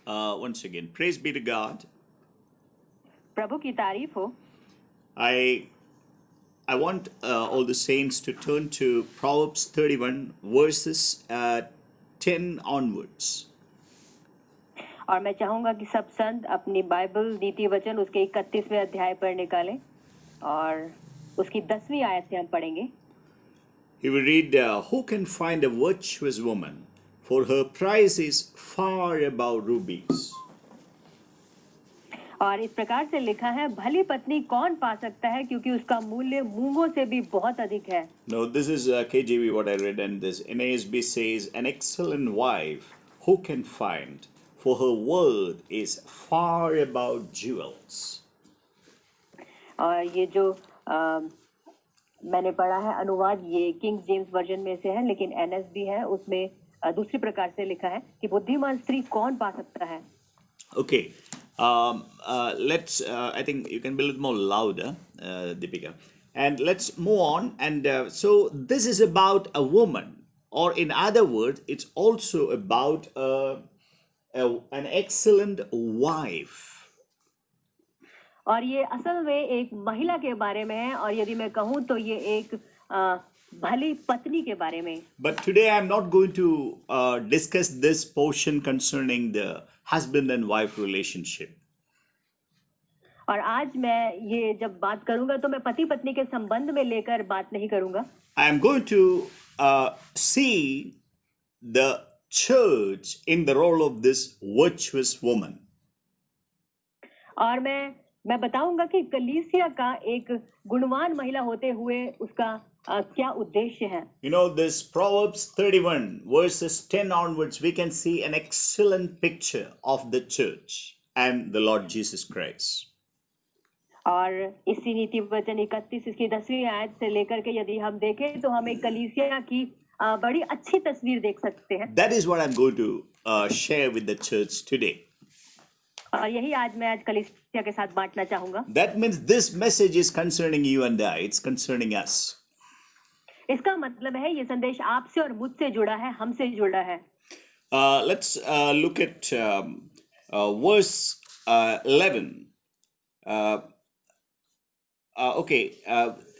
Once again, praise be to God. प्रभु की तारीफ हो। I I want all the saints to turn to Proverbs 31 verses 10 onwards. और मैं चाहूंगा कि सब संत अपनी बाइबल नीति वचन उसके 31वें अध्याय पर निकालें और उसकी 10वीं आयत से हम पढ़ेंगे। He will read, Who can find a virtuous woman? For her price is far above rubies. और इस प्रकार से लिखा है, भली पत्नी कौन पा सकता है क्योंकि उसका मूल्य मूंगों से भी बहुत अधिक है। Now this is KJV what I read, and this NASB says, An excellent wife who can find, for her worth is far above jewels. और ये जो मैंने पढ़ा है अनुवाद ये किंग जेम्स वर्जन में से है, लेकिन NSB है उसमें दूसरी प्रकार से लिखा है कि बुद्धिमान स्त्री कौन पा सकता है। Okay, let's. I think you can be a little more louder, Deepika, and let's move on. And so this is about a woman, or in other words, it's also about an excellent wife. और ये असल में एक महिला के बारे में है, और यदि मैं कहूँ तो ये एक भली पत्नी के बारे में। But today I'm not going to discuss this portion concerning the husband and wife relationship. और आज मैं ये जब बात करूंगा तो मैं पति पत्नी के संबंध में लेकर बात नहीं करूंगा। I am going to see the church in the role of this virtuous woman. और मैं बताऊंगा कि कलीसिया का एक गुणवान महिला होते हुए उसका क्या उद्देश्य है। You know, this Proverbs 31 verses 10 onwards, we can see an excellent picture of the church and the Lord Jesus Christ. और इसी नीति वचन 31 इसकी 10वीं आयत से लेकर के यदि हम देखें तो हम एक कलीसिया की बड़ी अच्छी तस्वीर देख सकते हैं। That is what I'm going to share with the church today. और यही आज मैं कलीसिया के साथ बांटना चाहूंगा। That means this message is concerning you and I. It's concerning us. इसका मतलब है ये संदेश आपसे और मुझसे जुड़ा है, हमसे जुड़ा है। Let's look at verse 11.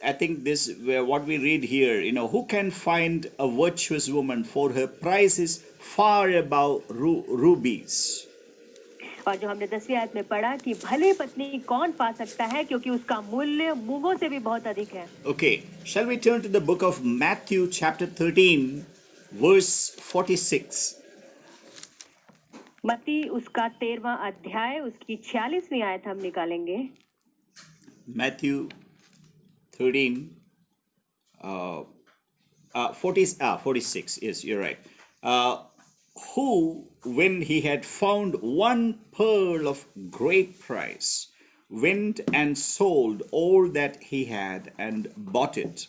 I think this what we read here. You know, who can find a virtuous woman? For her price is far above rubies. और जो हमने 10वीं आयत में पढ़ा कि भले पत्नी कौन पा सकता है क्योंकि उसका मूल्य मूंगों से भी बहुत अधिक है। Okay, shall we turn to the book of Matthew chapter 13 verse 46. मत्ती उसका 13वां अध्याय उसकी 46वीं आयत हम निकालेंगे। Matthew 13 46. Yes, you're right. Who, when he had found one pearl of great price, went and sold all that he had and bought it.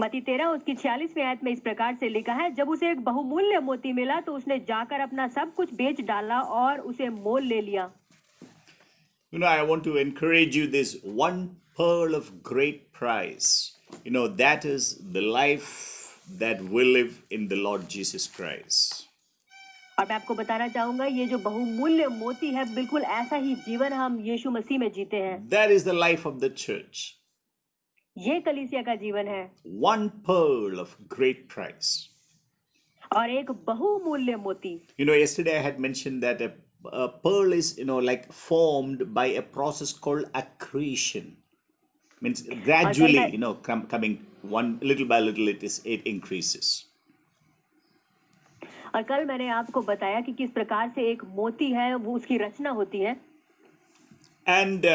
मत्ती 13 उसकी 46वीं आयत में इस प्रकार से लिखा है, जब उसे एक बहुमूल्य मोती मिला तो उसने जाकर अपना सब कुछ बेच डाला और उसे मोल ले लिया। You know, I want to encourage you this one pearl of great price. You know, that is the life that we live in the Lord Jesus Christ. और मैं आपको बताना चाहूंगा ये जो बहुमूल्य मोती है बिल्कुल ऐसा ही जीवन हम यीशु मसीह में जीते हैं। That is the life of the church. ये कलीसिया का जीवन है। One pearl of great price. और एक बहुमूल्य मोती। You know, yesterday I had mentioned that a pearl is, you know, like formed by a process called accretion. Means gradually, you know, coming one little by little, it increases. और कल मैंने आपको बताया कि किस प्रकार से एक मोती है वो उसकी रचना होती है। And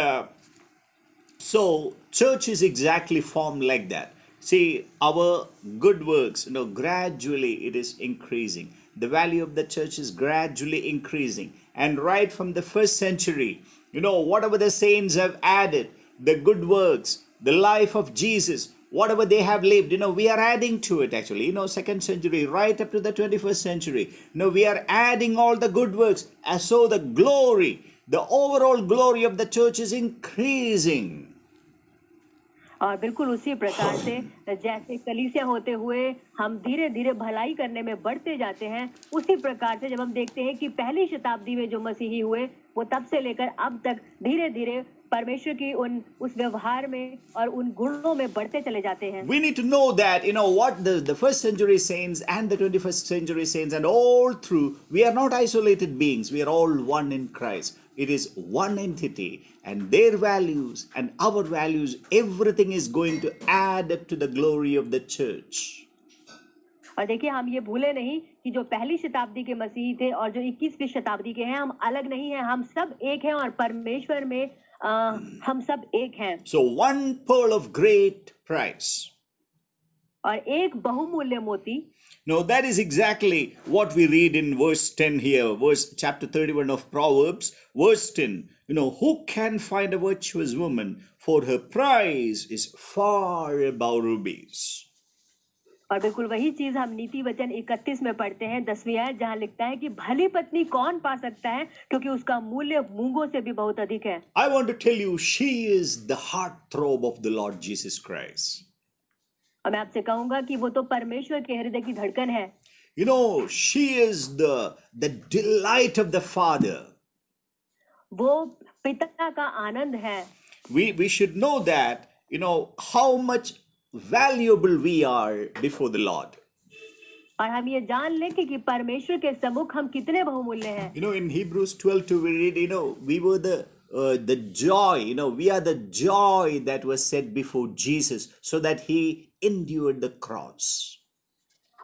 so church is exactly formed like that. See, our good works, you know, gradually it is increasing. The value of the church is gradually increasing. And right from the first century, you know, whatever the saints have added, the good works, the life of Jesus, whatever they have lived, you know, we are adding to it actually. You know, second century, right up to the 21st century. You know, we are adding all the good works. And so the glory, the overall glory of the church is increasing. और बिल्कुल उसी प्रकार से जैसे कलीसिया होते हुए हम धीरे धीरे भलाई करने में बढ़ते जाते हैं, उसी प्रकार से जब हम देखते हैं कि पहली शताब्दी में जो मसीही हुए वो तब से लेकर अब तक धीरे धीरे परमेश्वर की उस व्यवहार में और उन गुणों में बढ़ते चले जाते हैं। We need to know that, what the first century saints and the 21st century saints and all through, we are not isolated beings. We are all one in Christ. It is one entity, and their values and our values, everything is going to add up to the glory of the church. और देखिए हम ये भूले नहीं कि जो पहली शताब्दी के मसीही थे और जो 21वीं शताब्दी के हैं, हम अलग नहीं हैं, हम सब एक हैं और परमेश्वर में हम सब एक हैं। So one pearl of great price. और एक बहुमूल्य मोती। Now that is exactly what we read in verse 10 here, chapter 31 of Proverbs, verse 10. Who can find a virtuous woman? For her price is far above rubies. और बिल्कुल वही चीज हम नीति वचन 31 में पढ़ते हैं, 10वीं आयत, जहां लिखता है कि भली पत्नी कौन पा सकता है, क्योंकि उसका मूल्य मूंगों से भी बहुत अधिक है। I want to tell you, she is the heartthrob of the Lord Jesus Christ. और मैं आपसे कहूंगा कि वो तो परमेश्वर के हृदय की धड़कन है। She is the delight of the Father. वो पिता का आनंद है। We should know that, how much valuable we are before the Lord. और हम ये जान लें कि परमेश्वर के सम्मुख हम कितने बहुमूल्य हैं। In Hebrews 12:2 we read, we were the joy, we are the joy that was set before Jesus so that he endured the cross.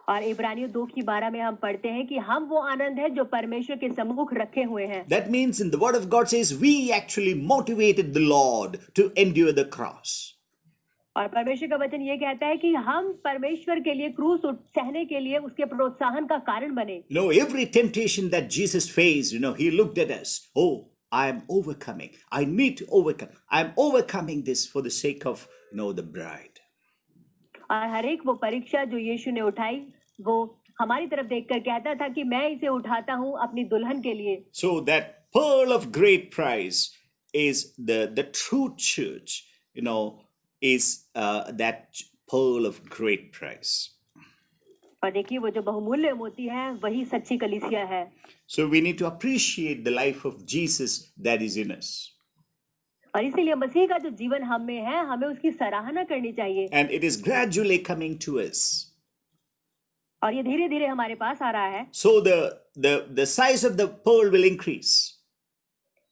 और इब्रानियों 2:12 में हम पढ़ते हैं कि हम वो आनंद है जो परमेश्वर के सम्मुख रखे हुए हैं। That means in the word of God says we actually motivated the Lord to endure the cross. और परमेश्वर का वचन ये कहता है कि हम परमेश्वर के लिए क्रूस सहने के लिए उसके प्रोत्साहन का कारण बने। Every temptation that Jesus faced, he looked at us. Oh, I am overcoming. I need to overcome. I am overcoming this for the sake of, the bride. और हर एक वो परीक्षा जो यीशु ने उठाई, वो हमारी तरफ देखकर कहता था कि मैं इसे उठाता हूँ अपनी दुल्हन के लिए। So that pearl of great price is the true church, is that pearl of great price. और देखिए वो जो बहुमूल्य मोती है वही सच्ची कलीसिया है। So we need to appreciate the life of Jesus that is in us. और इसीलिए मसीह का जो जीवन हम में है, हमें उसकी सराहना करनी चाहिए। And it is gradually coming to us. और ये धीरे धीरे हमारे पास आ रहा है। So the size of the pearl will increase.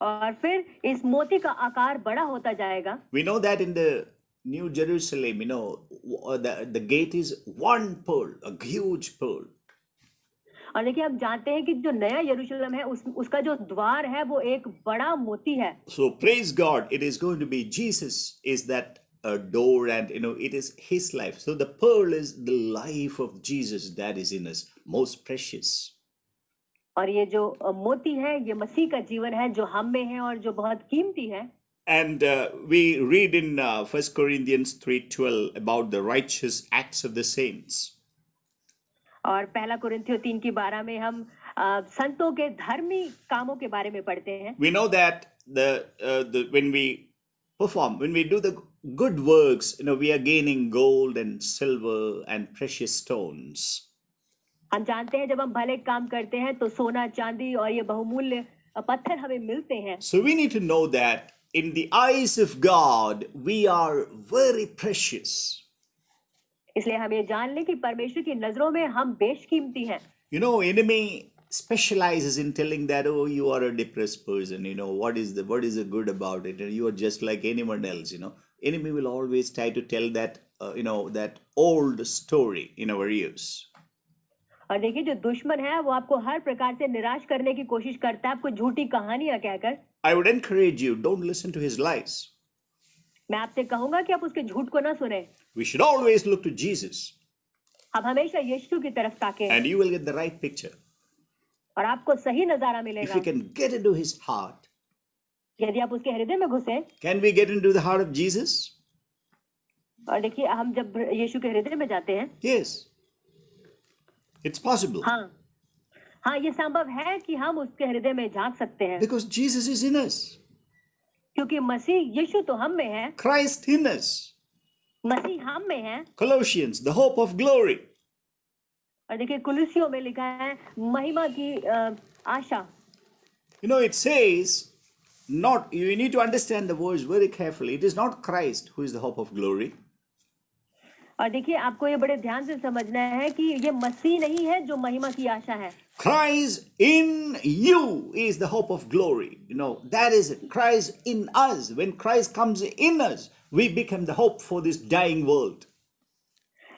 और फिर इस मोती का आकार बड़ा होता जाएगा। We know that in the New Jerusalem, the gate is one pearl, a huge pearl. और देखिए हम जानते हैं कि जो नया यरूशलेम है उसका जो द्वार है वो एक बड़ा मोती है। So praise God, it is going to be Jesus is that door, and it is his life. So the pearl is the life of Jesus that is in us, most precious. और ये जो मोती है ये मसीह का जीवन है जो हम में है और जो बहुत कीमती है। And we read in 1 Corinthians 3:12 about the righteous acts of the saints. और पहला कुरिन्थियों 3:12 में हम संतों के धर्मी कामों के बारे में पढ़ते हैं। We know that when we do the good works, we are gaining gold and silver and precious stones. हम जानते हैं जब हम भले काम करते हैं तो सोना चांदी और ये बहुमूल्य पत्थर हमें मिलते हैं। So we need to know that in the eyes of God we are very precious. इसलिए हम ये जान लें कि परमेश्वर की नजरों में हम बेशकीमती हैं। Enemy specializes in telling that, oh, you are a depressed person, what is the good about it, and you are just like anyone else. Enemy will always try to tell that that old story in our ears. और देखिए जो दुश्मन है वो आपको हर प्रकार से निराश करने की कोशिश करता है, आपको झूठी कहानियां कहकर। I would encourage you, don't listen to his lies. मैं आपसे कहूंगा कि आप उसके झूठ को ना सुने। We should always look to Jesus. आप हमेशा यीशु की तरफ ताकें। And you will get the right picture. और आपको सही नजारा मिलेगा। If you can get into his heart. यदि आप उसके हृदय में घुसे। Can we get into the heart of Jesus? और देखिए हम जब यीशु के हृदय में जाते हैं। Yes. It's possible. हाँ, ये संभव है कि हम उसके हृदय में झांक सकते हैं। Because Jesus is in us. क्योंकि मसीह यीशु तो हम में है। Christ in us. मसीह हम में है। Colossians, the hope of glory. और देखिए कुलुसियों में लिखा है महिमा की आशा। It says, not, you need to understand the words very carefully. It is not Christ who is the hope of glory. और देखिए आपको ये बड़े ध्यान से समझना है कि ये मसीह नहीं है जो महिमा की आशा है। Christ in you is the hope of glory. That is it. Christ in us. When Christ comes in us, we become the hope for this dying world.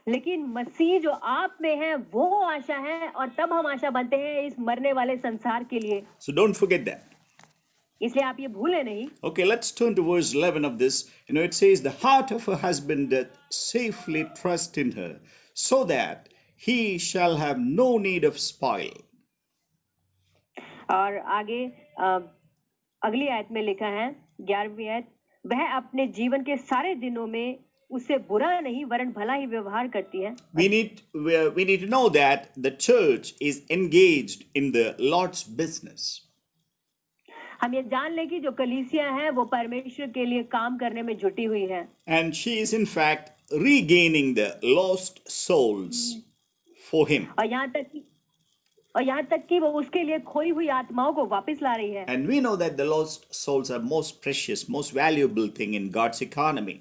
लेकिन मसीह जो आप में है वो आशा है, और तब हम आशा बनते हैं इस मरने वाले संसार के लिए। So don't forget that. इसलिए आप ये भूले नहीं। Okay, let's turn to verse 11 of this. It says, the heart of a husband doth safely trust in her, so that he shall have no need of spoil. और आगे अगली आयत में लिखा है 11वीं आयत, वह अपने जीवन के सारे दिनों में उससे बुरा नहीं वरन भला ही व्यवहार करती है। We need to know that the church is engaged in the Lord's business. हम ये जान लें कि जो कलीसिया है वो परमेश्वर के लिए काम करने में जुटी हुई है। And she is in fact regaining the lost souls for him. और यहाँ तक कि वो उसके लिए खोई हुई आत्माओं को वापस ला रही है। And we know that the lost souls are most precious, most valuable thing in God's economy.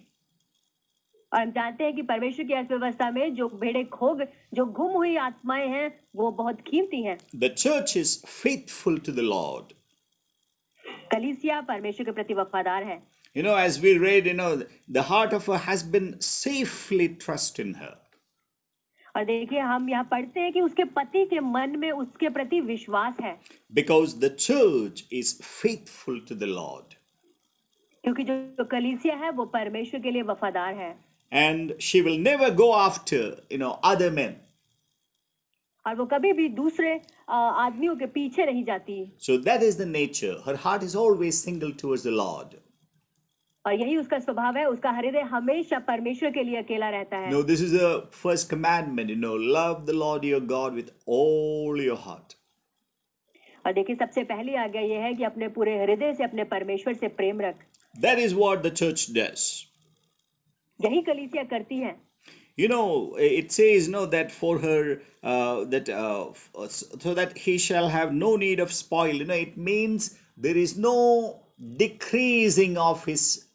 और हम जानते हैं कि परमेश्वर की अर्थव्यवस्था में जो गुम हुई आत्माएं हैं वो बहुत कीमती हैं। The church is faithful to the Lord. कलीसिया परमेश्वर के प्रति वफादार है। As we read, the heart of a husband safely trust in her. और देखिए हम यहाँ पढ़ते हैं कि उसके पति के मन में उसके प्रति विश्वास है। Because the church is faithful to the Lord. क्योंकि जो कलीसिया है वो परमेश्वर के लिए वफादार है। And she will never go after, other men. और वो कभी भी दूसरे आदमियों के पीछे नहीं जाती। So that is the nature. Her heart is always single towards the Lord. और यही उसका स्वभाव है, उसका हृदय हमेशा परमेश्वर के लिए अकेला रहता है। No, this is the first commandment, love the Lord your God with all your heart. और देखिए सबसे पहली आज्ञा ये है कि अपने पूरे हृदय से अपने परमेश्वर से प्रेम रख। That is what the church does. यही कलीसिया करती है। It says that for her so that he shall have no need of spoil. It means there is no decreasing of his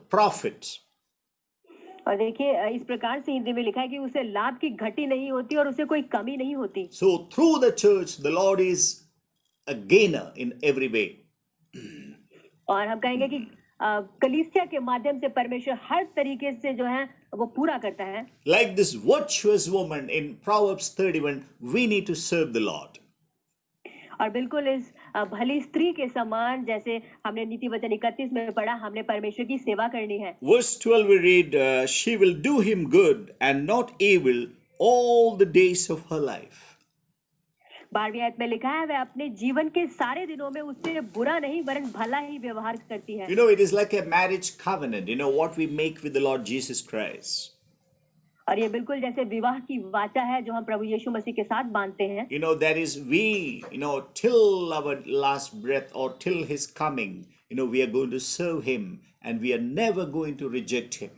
profits. और देखिए इस प्रकार से हिंदी में लिखा है कि उसे लाभ की घटी नहीं होती और उसे कोई कमी नहीं होती। So through the church, the Lord is a gainer in every way. और हम कहेंगे कि कलीसिया के माध्यम से परमेश्वर हर तरीके से जो है वो पूरा करता है। Like this virtuous woman in Proverbs 31, we need to serve the Lord. और बिल्कुल इस भली स्त्री के समान, जैसे हमने नीति वचन 31 में पढ़ा, हमने परमेश्वर की सेवा करनी है। Verse 12 we read, she will do him good and not evil all the days of her life. 12वीं आयत में लिखा है वह अपने जीवन के सारे दिनों में उससे बुरा नहीं वरन भला ही व्यवहार करती है। It is like a marriage covenant, what we make with the Lord Jesus Christ. और ये बिल्कुल जैसे विवाह की वाचा है जो हम प्रभु यीशु मसीह के साथ बांधते हैं। That is we, till our last breath or till his coming, we are going to serve him and we are never going to reject him.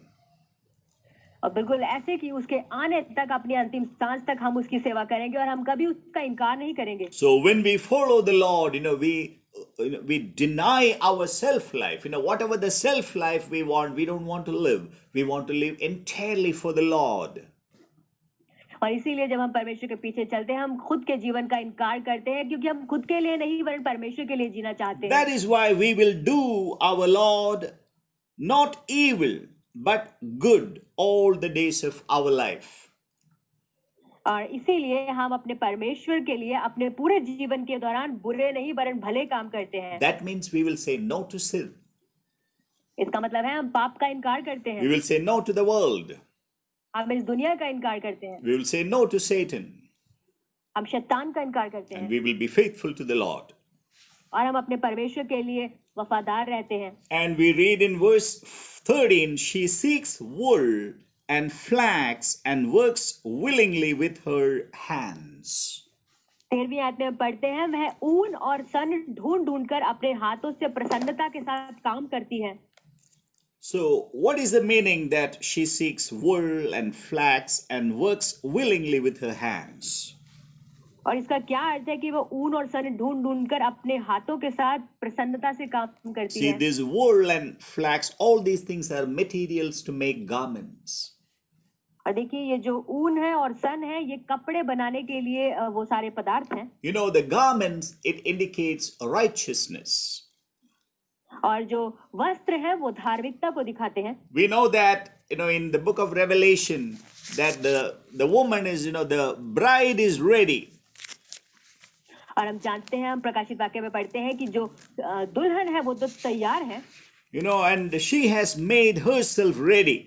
और बिल्कुल ऐसे कि उसके आने तक, अपनी अंतिम सांस तक हम उसकी सेवा करेंगे और हम कभी उसका इनकार नहीं करेंगे। So when we follow the Lord, we deny our self life. Whatever the self life we don't want to live. We want to live entirely for the Lord. और इसीलिए जब हम परमेश्वर के पीछे चलते हैं हम खुद के जीवन का इनकार करते हैं, क्योंकि हम खुद के लिए नहीं वरन परमेश्वर के लिए जीना चाहते हैं। That is why we will do our Lord not evil but good all the days of our life. और इसीलिए हम अपने परमेश्वर के लिए अपने पूरे जीवन के दौरान बुरे नहीं वरन भले काम करते हैं। That means we will say no to sin. इसका मतलब है हम पाप का इनकार करते हैं। We will say no to the world. हम इस दुनिया का इनकार करते हैं। We will say no to Satan. हम शैतान का इनकार करते हैं। And we will be faithful to the Lord. और हम अपने परमेश्वर के लिए वफादार रहते हैं। And we read in verse 13, she seeks wool and flax and works willingly with her hands. 13वीं आयत में पढ़ते हैं वह ऊन और सन ढूंढ कर अपने हाथों से प्रसन्नता के साथ काम करती है। So, what is the meaning that she seeks wool and flax and works willingly with her hands? और इसका क्या अर्थ है कि वो ऊन और सन ढूंढ ढूंढ कर अपने हाथों के साथ प्रसन्नता से काम करती See, है। this wool and flax, all these things are materials to make garments. और देखिए ये जो ऊन है और सन है ये कपड़े बनाने के लिए वो सारे पदार्थ हैं। You know, the garments, it indicates righteousness. और जो वस्त्र है वो धार्मिकता को दिखाते हैं। We know that, in the book of Revelation, that the woman is, the bride is ready. और हम जानते हैं, हम प्रकाशित वाक्य में पढ़ते हैं कि जो दुल्हन है वो तो तैयार है। And she has made herself ready.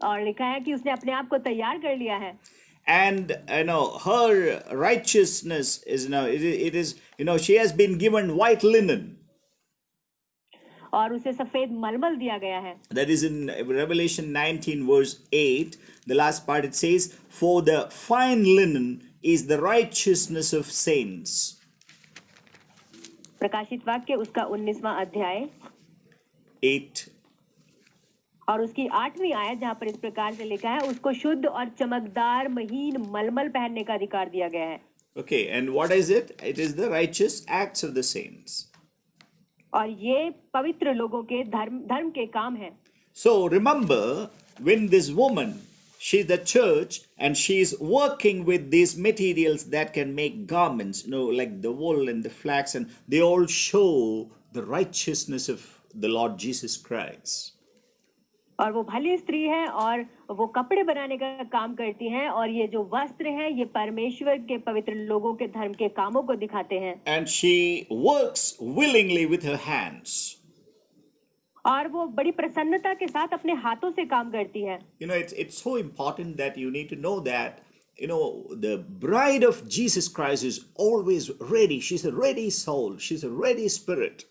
और लिखा है कि उसने अपने आप को तैयार कर लिया है। And her righteousness is, it is, she has been given white linen. और उसे सफेद मलमल दिया गया है। That is in Revelation 19 verse 8. The last part it says, "For the fine linen is the righteousness of saints." प्रकाशित वाक्य उसका 19वां अध्याय 8. और उसकी 8वीं आयत जहां पर इस प्रकार से लिखा है, उसको शुद्ध और चमकदार महीन मलमल पहनने का अधिकार दिया गया है। Okay, and what is it? It is the righteous acts of the saints. और ये पवित्र लोगों के धर्म के काम है। So remember, when this woman, she's the church, and she's working with these materials that can make garments, like the wool and the flax, and they all show the righteousness of the Lord Jesus Christ. और वो भली स्त्री है और वो कपड़े बनाने का काम करती हैं और ये जो वस्त्र हैं ये परमेश्वर के पवित्र लोगों के धर्म के कामों को दिखाते हैं। And she works willingly with her hands. और वो बड़ी प्रसन्नता के साथ अपने हाथों से काम करती है। It's so important that you need to know that the bride of Jesus Christ is always ready. She's a ready soul. She's a ready spirit.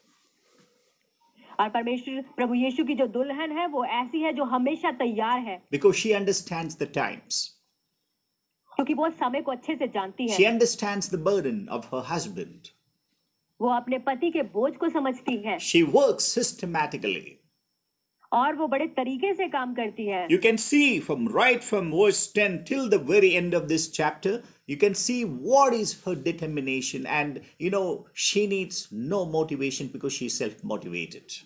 और परमेश्वर प्रभु यीशु की जो दुल्हन है वो ऐसी है जो हमेशा तैयार है। Because she understands the times. क्योंकि वो समय को अच्छे से जानती है। She understands the burden of her husband. वो अपने पति के बोझ को समझती है। She works systematically. और वो बड़े तरीके से काम करती है। You can see from verse 10 till the very end of this chapter, you can see what is her determination, and she needs no motivation because she is self-motivated.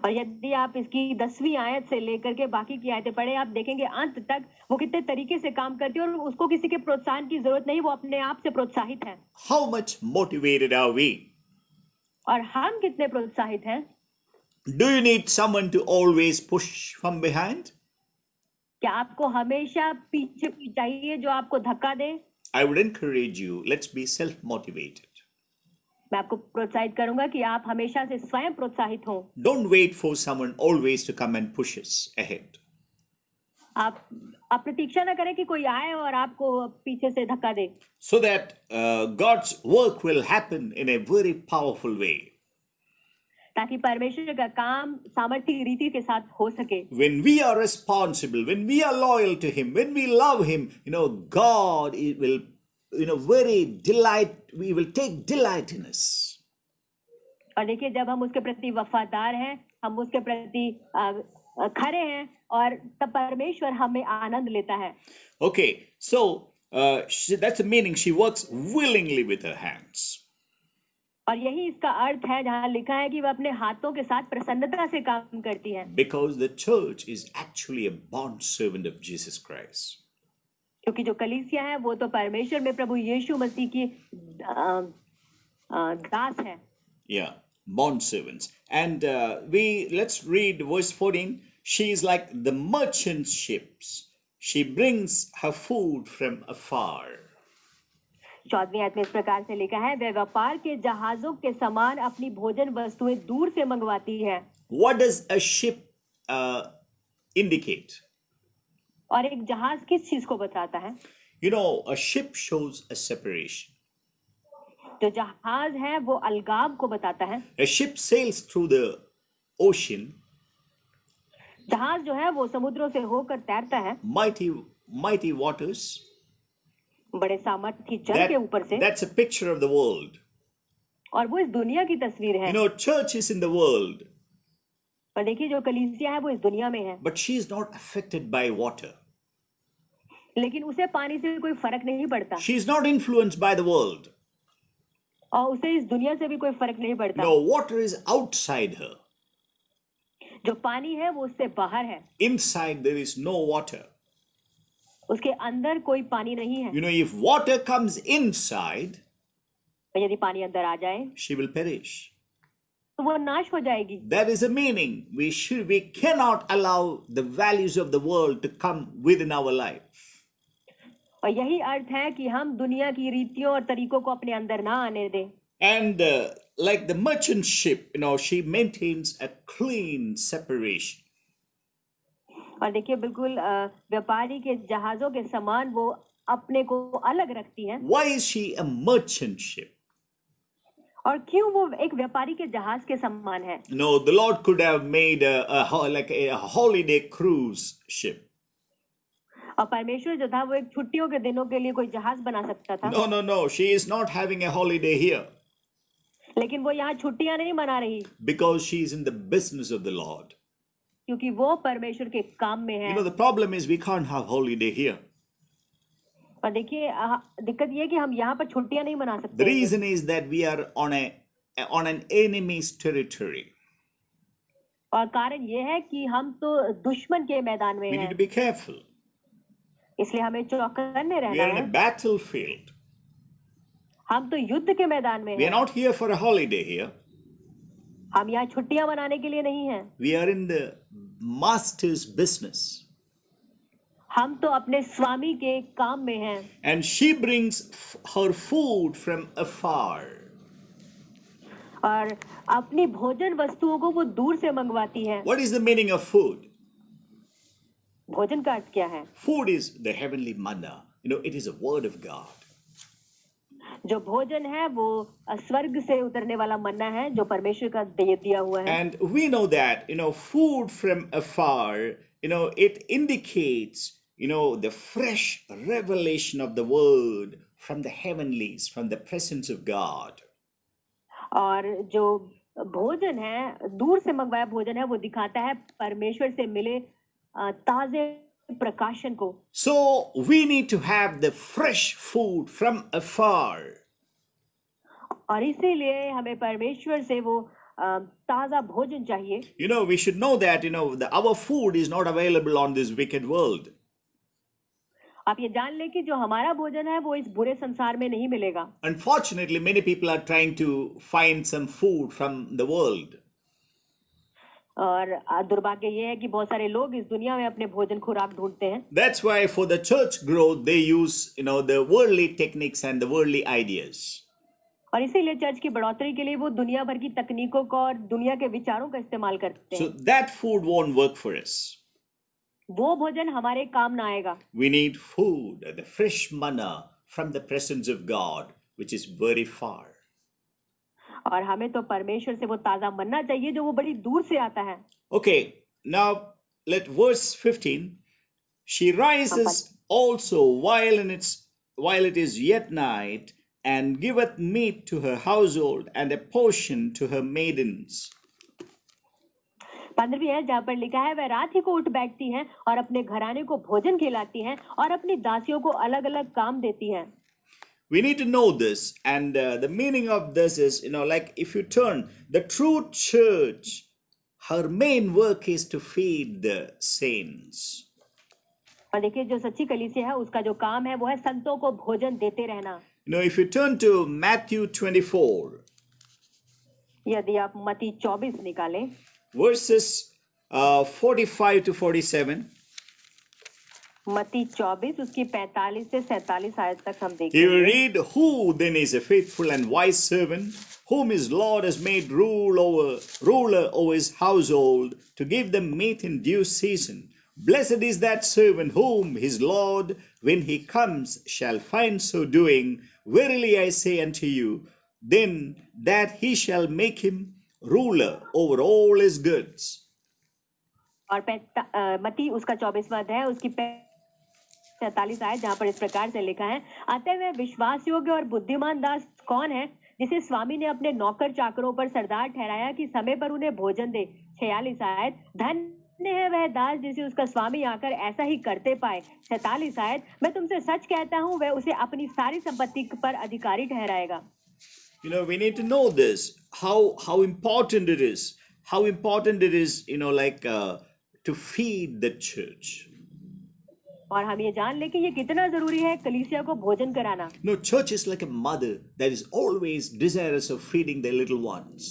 और यदि आप इसकी 10वीं आयत से लेकर के बाकी की आयतें पढ़े, आप देखेंगे अंत तक वो कितने तरीके से काम करती है और उसको किसी के प्रोत्साहन की जरूरत नहीं, वो अपने आप से प्रोत्साहित है। How much motivated are we? और हम कितने प्रोत्साहित हैं? Do you need someone to always push from behind? क्या आपको हमेशा पीछे चाहिए जो आपको धक्का दे? I would encourage you, let's be self-motivated. मैं आपको प्रोत्साहित करूंगा कि आप हमेशा से स्वयं प्रोत्साहित हो। Don't wait for someone always to come and push us ahead. आप प्रतीक्षा न करें कि कोई आए और आपको पीछे से धक्का दे। So that God's work will happen in a very powerful way. ताकि परमेश्वर का काम सामर्थ्य रीति के साथ हो सके। When we are responsible, when we are loyal to Him, when we love Him, God will, we will take delight in us. और देखिए जब हम उसके प्रति वफादार हैं, हम उसके प्रति खरे हैं और तब परमेश्वर हमें आनंद लेता है। Okay, so that's the meaning. She works willingly with her hands. और यही इसका अर्थ है जहाँ लिखा है कि वह अपने हाथों के साथ प्रसन्नता से काम करती है। Because the church is actually a bond servant of Jesus Christ. क्योंकि जो कलीसिया है वो तो परमेश्वर में प्रभु यीशु मसीह की दास है। Yeah, bond servants. And let's read verse 14. She is like the merchant ships. She brings her food from afar. 14वीं आयत में इस प्रकार से लिखा है, वे व्यापार के जहाजों के समान अपनी भोजन वस्तुएं दूर से मंगवाती है। What does a ship indicate? और एक जहाज किस चीज को बताता है? A ship shows a separation. जो जहाज है वो अलगाव को बताता है। A ship sails through the ocean. जहाज जो है वो समुद्रों से होकर तैरता है। Mighty waters. बड़े सामर्थ्य जल के ऊपर से। That's a picture of the world. और वो इस दुनिया की तस्वीर है। Church is in the world. और देखिए जो कलीसिया है वो इस दुनिया में है, but she is not affected by water. लेकिन उसे पानी से कोई फर्क नहीं पड़ता She is not influenced by the world. और उसे इस दुनिया से भी कोई फर्क नहीं पड़ता। No, water is outside her. जो पानी है वो उससे बाहर है, Inside there is no water. उसके अंदर कोई पानी नहीं है। You know, if water comes inside, और यदि पानी अंदर आ जाए she will perish. तो वो नाश हो जाएगी। That is the meaning. We cannot allow the values of the world to come within our life. और यही अर्थ है कि हम दुनिया की रीतियों और तरीकों को अपने अंदर ना आने दें। And like the merchant ship, you know, she maintains a clean separation. और देखिए बिल्कुल व्यापारी के जहाजों के समान वो अपने को अलग रखती हैं। Why is she a merchant ship? और क्यों वो एक व्यापारी के जहाज के समान है? No, the Lord could have made like a holiday cruise ship. और परमेश्वर जो था वो एक छुट्टियों के दिनों के लिए कोई जहाज बना सकता था। No, no, no. She is not having a holiday here लेकिन वो यहाँ छुट्टियां नहीं मना रही because she is in the business of the Lord. क्योंकि वो परमेश्वर के काम में है। You know, the problem is we can't have holiday here. और देखिए दिक्कत ये है कि हम यहाँ पर छुट्टियां नहीं मना The सकते। reason is that we are on an enemy's territory. और कारण ये है कि हम तो दुश्मन के मैदान में We हैं, need to be careful. इसलिए हमें चौकन्ने We रहना are in a है। battlefield. हम तो युद्ध के मैदान में We are हैं। not here for a holiday here. हम यहाँ छुट्टियां मनाने के लिए नहीं हैं। We are in the master's business. हम तो अपने स्वामी के काम में हैं। And she brings her food from afar. और अपनी भोजन वस्तुओं को वो दूर से मंगवाती है। What is the meaning of food? भोजन का अर्थ क्या है? Food is the heavenly manna. You know, it is a word of God. जो भोजन है वो स्वर्ग से उतरने वाला मन्ना है जो परमेश्वर का दिया हुआ है। And we know that, you know, food from afar, you know, it indicates, you know, the fresh revelation of the word from the heavenlies, from the presence of God. और जो भोजन है दूर से मंगवाया भोजन है वो दिखाता है परमेश्वर से मिले ताजे प्रकाशन को। So we need to have the fresh food from afar. और इसीलिए हमें परमेश्वर से वो ताजा भोजन चाहिए। You know, we should know that, you know, our food is not available on this wicked world. आप ये जान लें कि जो हमारा भोजन है वो इस बुरे संसार में नहीं मिलेगा। Unfortunately, many people are trying to find some food from the world. और दुर्भाग्य ये है कि बहुत सारे लोग इस दुनिया में अपने भोजन खुराक ढूंढते हैं। That's why for the church growth, they use, you know, the worldly techniques and the worldly ideas. और इसीलिए चर्च की बढ़ोतरी के लिए वो दुनिया भर की तकनीकों का और दुनिया के विचारों का इस्तेमाल करते So हैं। that food won't work for us. वो भोजन हमारे काम ना आएगा। We need food, the fresh manna from the presence of God, which is very far. और हमें तो परमेश्वर से वो ताजा मन्ना चाहिए जो वो बड़ी दूर से आता है। Okay, now let verse 15. She rises also while it is yet night, and giveth meat to her household and a portion to her maidens. 15वीं है जहाँ पर लिखा है वह रात ही को उठ बैठती हैं और अपने घराने को भोजन खिलाती हैं और अपनी दासियों को अलग अलग काम देती हैं। We need to know this, and the meaning of this is, you know, like if you turn the true church, her main work is to feed the saints. और देखिए जो सच्ची कलीसिया है उसका जो काम है वो है संतों को भोजन देते रहना। You know, if you turn to Matthew 24, यदि आप मत्ती 24 निकालें verses 45 to 47. मत्ती 24 उसकी 45 से 47 आयत तक हम Here we देखेंगे। read, who then is a faithful and wise servant, whom his Lord has made ruler over his household, to give them meat in due season. Blessed is that servant whom his Lord, when he comes, shall find so doing. Verily I say unto you, then that he shall make him ruler over all his goods. और मत्ती उसका 24वां अध्याय उसकी 47 आयत जहाँ पर इस प्रकार से लिखा है, अतः वह विश्वास योग्य और बुद्धिमान दास कौन है जिसे स्वामी ने अपने नौकर चाकरों पर सरदार ठहराया कि समय पर उन्हें भोजन दे। 46 आयत, धन्य है वह दास जिसे उसका स्वामी आकर ऐसा ही करते पाए। 47 आयत, मैं तुमसे सच कहता हूँ वह उसे अपनी सारी संपत्ति पर अधिकारी ठहराएगा। You know, we need to know this, how important it is, how important it is, to feed the church. और हम ये जान लें कि ये कितना जरूरी है कलीसिया को भोजन कराना। No, church is like a mother that is always desirous of feeding their little ones.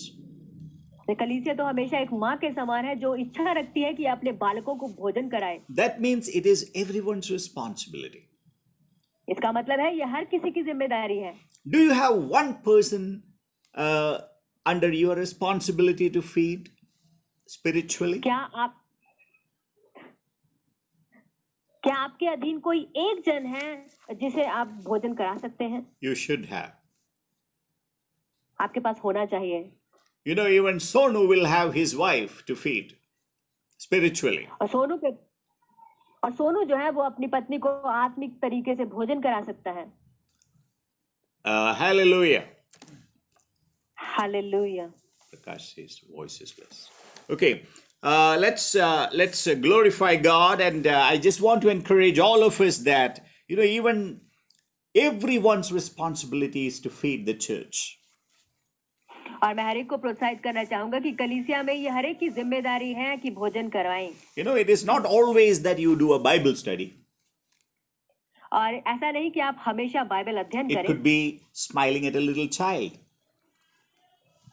तो कलीसिया तो हमेशा एक माँ के समान है जो इच्छा रखती है कि अपने बालकों को भोजन कराए। That means it is everyone's responsibility. इसका मतलब है ये हर किसी की जिम्मेदारी है। Do you have one person under your responsibility to feed spiritually? क्या आपके अधीन कोई एक जन है जिसे आप भोजन करा सकते हैं? You should have. आपके पास होना चाहिए। You know, even Sonu will have his wife to feed spiritually. और सोनू जो है वो अपनी पत्नी को आत्मिक तरीके से भोजन करा सकता है। Hallelujah. Hallelujah. Prakash's voice is less. Okay. Let's glorify God, and I just want to encourage all of us that even everyone's responsibility is to feed the church. और मैं हर एक को प्रोत्साहित करना चाहूंगा कि कलीसिया में ये हर एक की जिम्मेदारी है कि भोजन करवाएं। It is not always that you do a Bible study. और ऐसा नहीं कि आप हमेशा बाइबल अध्ययन करें। It could be smiling at a little child.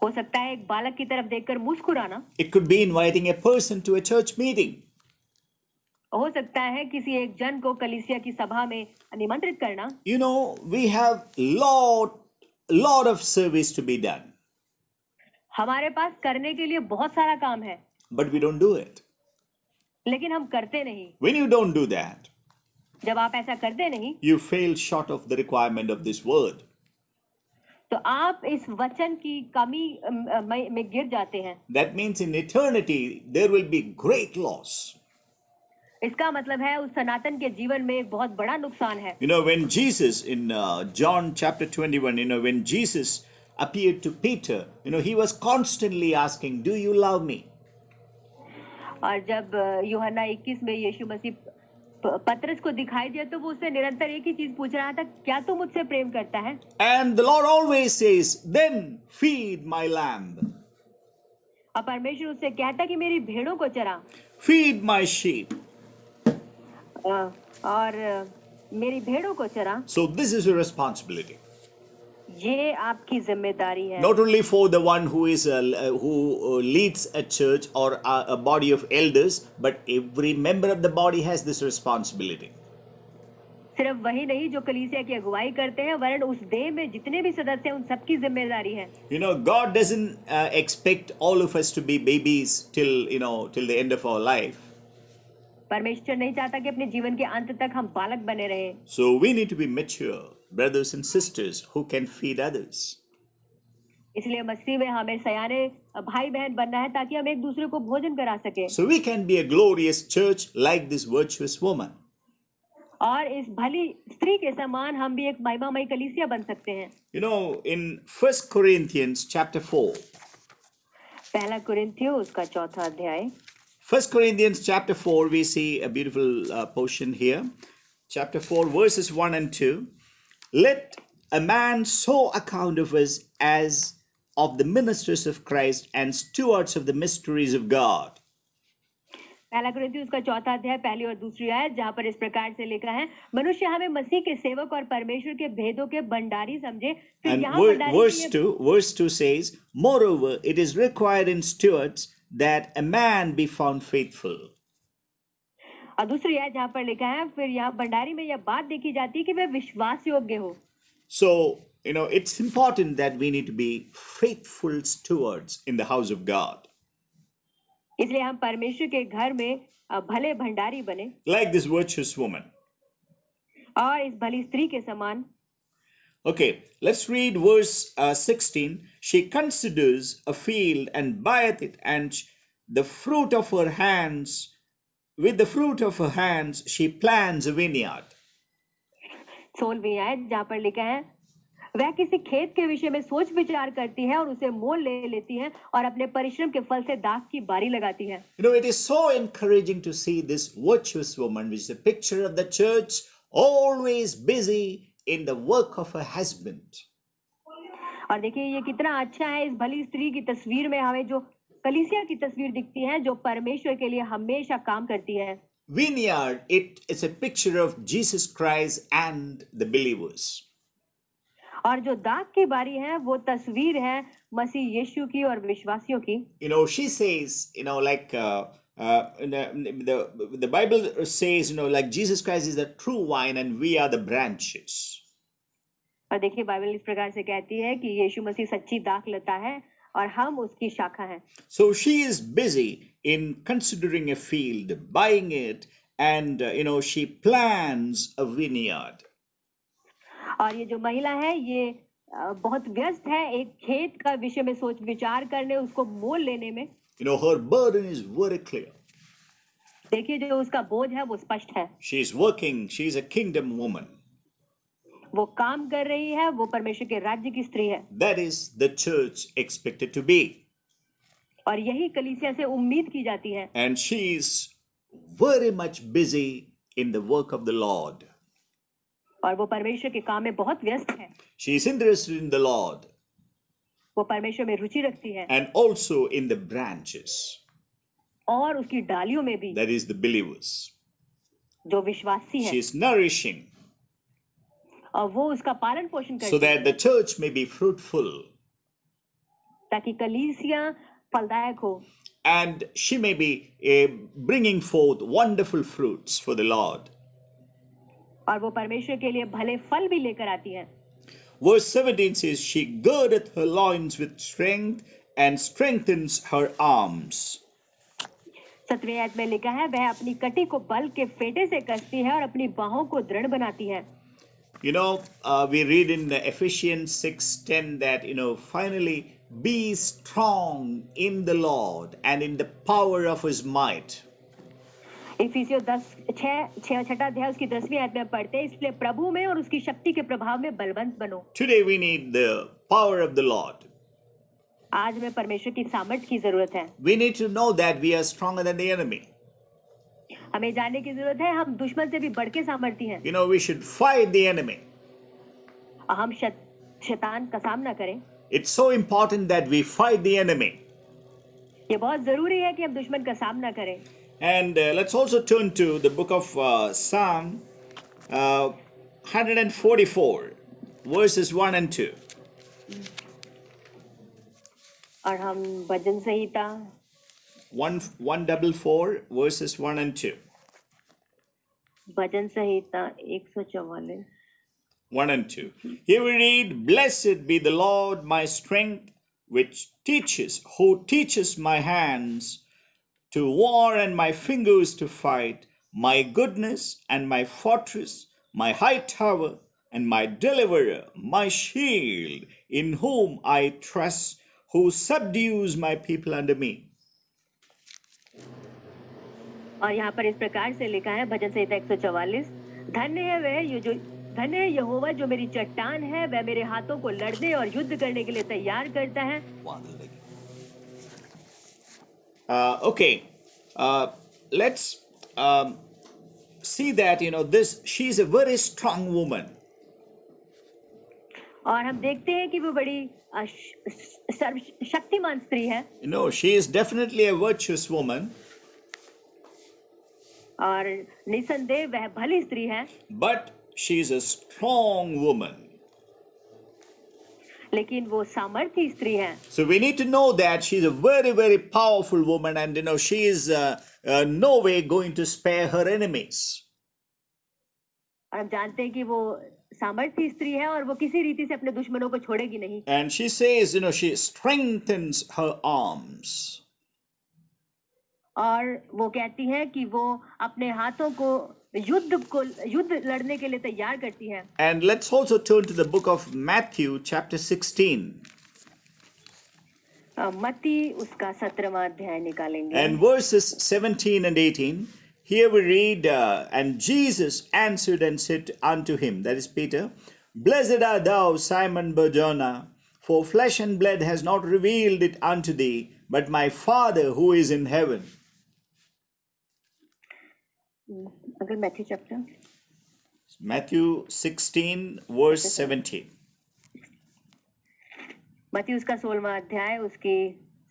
हो सकता है एक बालक की तरफ देखकर मुस्कुराना। It could be inviting a person to a church meeting. हो सकता है किसी एक जन को कलीसिया की सभा में निमंत्रित करना। We have lot of service to be done. हमारे पास करने के लिए बहुत सारा काम है। But we don't do it. लेकिन हम करते नहीं। When you don't do that, जब आप ऐसा करते नहीं, you fail short of the requirement of this word. तो आप इस वचन की कमी में गिर जाते हैं। That means in eternity there will be great loss. इसका मतलब है उस सनातन के जीवन में एक बहुत बड़ा नुकसान है। When Jesus in John chapter 21, when Jesus appeared to Peter, he was constantly asking, "Do you love me?" और जब यूहन्ना 21 में यीशु मसीह पतरस को दिखाई दिया तो वो उससे निरंतर एक ही चीज पूछ रहा था, क्या तू मुझसे प्रेम करता है? And the Lord always says, "Then feed my lamb." और परमेश्वर उससे कहता कि मेरी भेड़ों को चरा। Feed my sheep. और मेरी भेड़ों को चरा। So this is a responsibility. ये आपकी जिम्मेदारी है। Not only for the one who leads a church or a body of elders, but every member of the body has this responsibility. सिर्फ वही नहीं जो कलीसिया की अगुवाई करते हैं, वरन उस देह में जितने भी सदस्य हैं उन सबकी जिम्मेदारी है। God doesn't expect all of us to be babies till the end of our life. परमेश्वर नहीं चाहता कि अपने जीवन के अंत तक हम बालक बने रहें। So we need to be mature brothers and sisters who can feed others. इसलिए मसीह में हमें सयाने भाई बहन बनना है ताकि हम एक दूसरे को भोजन करा सके। So we can be a glorious church like this virtuous woman. और इस भली स्त्री के समान हम भी एक महिमामय कलीसिया बन सकते हैं। In 1 Corinthians chapter 4. पहला कुरिन्थियों उसका 4वां अध्याय। 1 Corinthians chapter 4, we see a beautiful portion here. Chapter 4, verses 1 and 2. Let a man so account of us as of the ministers of Christ and stewards of the mysteries of God. पहला कुरिन्थियों उसका 4वां अध्याय पहली और दूसरी आयत, जहाँ पर इस प्रकार से लिखा है, मनुष्य हमें मसीह के सेवक और परमेश्वर के भेदों के भंडारी समझे। And verse 2 says, moreover, it is required in stewards that a man be found faithful. और दूसरी आयत जहाँ पर लिखा है, फिर यहाँ भंडारी में यह बात देखी जाती है कि वह विश्वास योग्य हो। So, it's important that we need to be faithful stewards in the house of God. इसलिए हम परमेश्वर के घर में भले भंडारी बने। Like this virtuous woman. और इस भली स्त्री के समान। Okay, let's read verse 16. She considers a field and buyeth it, and the fruit of her hands, with the fruit of her hands, she plants a vineyard. 16वीं आयत जहाँ पर लिखा है, वह किसी खेत के विषय में सोच विचार करती है और उसे मोल ले लेती है और अपने परिश्रम के फल से दाख की बारी लगाती है। You know, it is so encouraging to see this virtuous woman, which is a picture of the church, always busy in the work of her husband. और देखिए ये कितना अच्छा है, इस भली स्त्री की तस्वीर में हमें जो कलीसिया की तस्वीर दिखती है जो परमेश्वर के लिए हमेशा काम करती है। Vineyard, it is a picture of Jesus Christ and the believers. और जो दाख की बारी है वो तस्वीर है मसीह यीशु की और विश्वासियों की। You know, she says, you know, like the Bible says, you know, like Jesus Christ is the true vine and we are the branches. और देखिए बाइबल इस प्रकार से कहती है कि यीशु मसीह सच्ची दाख लता है और हम उसकी शाखा हैं। So she is busy in considering a field, buying it, and you know, she plans a vineyard. और ये जो महिला है ये बहुत व्यस्त है एक खेत का विषय में सोच विचार करने, उसको मोल लेने में। You know, her burden is very clear. देखिए जो उसका बोझ है वो स्पष्ट है। She is working, she is a kingdom woman. वो काम कर रही है, वो परमेश्वर के राज्य की स्त्री है। That is the church expected to be. और यही कलीसिया से उम्मीद की जाती है। And she is very much busy in the work of the Lord. और वो परमेश्वर के काम में बहुत व्यस्त है। She is interested in the Lord. वो परमेश्वर में रुचि रखती है। And also in the branches. और उसकी डालियों में भी। That is the believers. जो विश्वासी है। She is nourishing. और वो उसका पालन पोषण करती है। So that the church may be fruitful. ताकि कलीसिया फलदायक हो। And she may be bringing forth wonderful fruits for the Lord. और वो परमेश्वर के लिए भले फल भी लेकर आती है। Verse 17 says, she girdeth her loins with strength and strengthens her arms. 7वें आयत में लिखा है वह अपनी कटी को बल के फेटे से कसती है और अपनी बाहों को दृढ़ बनाती है। You know, we read in Ephesians 6:10 that, you know, finally be strong in the Lord and in the power of his might. इफिसियों 10:6 अध्याय उसकी 10वीं आयत में पढ़ते हैं इसलिए प्रभु में और उसकी शक्ति के प्रभाव में बलवंत बनो। Today we need the power of the Lord. आज में परमेश्वर की सामर्थ्य की जरूरत है। We need to know that we are stronger than the enemy. हमें जानने की जरूरत है हम दुश्मन से भी बढ़ के सामर्थी हैं। You know, we should fight the enemy. हम शैतान का सामना करें। It's so important that we fight the enemy. ये बहुत जरूरी है कि हम दुश्मन का सामना करें। And let's also turn to the book of Psalm 144, verses 1 and 2. और हम भजन संहिता 144, verses 1 and 2. Bhajan Samhita 144 1 and 2. Here we read, blessed be the Lord my strength, who teaches my hands to war and my fingers to fight, my goodness and my fortress, my high tower and my deliverer, my shield, in whom I trust, who subdues my people under me. और यहाँ पर इस प्रकार से लिखा है भजन संहिता 144 धन्य है यहोवा जो मेरी चट्टान है, वह मेरे हाथों को लड़ने और युद्ध करने के लिए तैयार करता है। Okay, let's see that, you know, she's a very strong woman. और हम देखते हैं कि वो बड़ी शक्तिमान स्त्री है। You know, she is definitely a virtuous woman. और निसंदेह वह भली स्त्री है। But she is a strong woman. लेकिन वो सामर्थी स्त्री है। So we need to know that she is a very, very powerful woman, and you know she is no way going to spare her enemies. और हम जानते हैं कि वो सामर्थी स्त्री है और वो किसी रीति से अपने दुश्मनों को छोड़ेगी नहीं। And she says, you know, she strengthens her arms. और वो कहती है कि वो अपने हाथों को युद्ध लड़ने के लिए तैयार करती है। And let's also turn to the book of Matthew chapter 16. मत्ती उसका 17वां अध्याय निकालेंगे। And verses 17 and 18. Here we read, and Jesus answered and said unto him, that is Peter, Blessed art thou, Simon Barjona, for flesh and blood has not revealed it unto thee, but my Father who is in heaven. अगर Matthew chapter Matthew 16, verse 17. मत्ती उसका 16वां अध्याय उसकी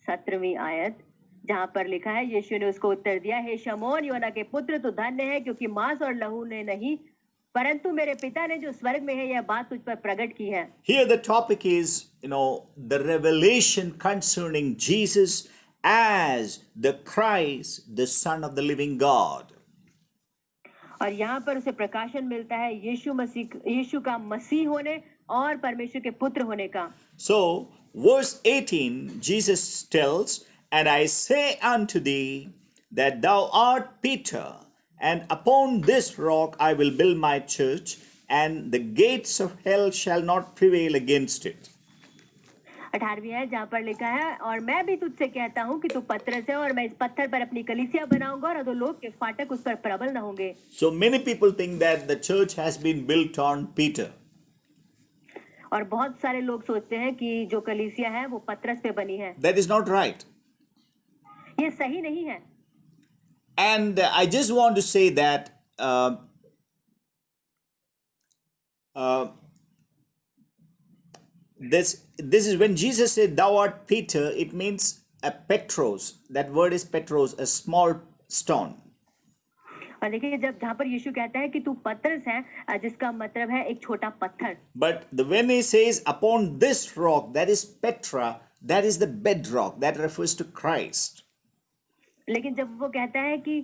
17वीं आयत, जहां पर लिखा है, यीशु ने उसको उत्तर दिया, हे शमौन योना के पुत्र, तू धन्य है, क्योंकि मांस और लहू ने नहीं, परंतु मेरे पिता ने जो स्वर्ग में है यह बात तुझ पर प्रकट की है. Here the topic is, the revelation concerning Jesus as the Christ, the Son of the living God. और यहाँ पर उसे प्रकाशन मिलता है यीशु का मसीह होने और परमेश्वर के पुत्र होने का. So, verse 18, Jesus tells, and I say unto thee that thou art Peter, and upon this rock I will build my church, and the gates of hell shall not prevail against it. 18वीं है जहाँ पर लिखा है, और मैं भी तुझसे कहता हूँ कि तू पत्थर है और मैं इस पत्थर पर अपनी कलीसिया बनाऊंगा और अधोलोक के फाटक उस पर प्रबल न होंगे. So many people think that the church has been built on Peter. और बहुत सारे लोग सोचते हैं कि जो कलीसिया है वो पतरस पे बनी है. That is not right. ये सही नहीं है. And I just want to say that this is when Jesus said, "Thou art Peter," it means a Petros. That word is Petros, a small stone. और देखिए जब जहाँ पर यीशु कहता है कि तू पतरस है, जिसका मतलब है एक छोटा पत्थर. But when he says upon this rock, that is Petra, that is the bedrock, that refers to Christ. लेकिन जब वो कहता है कि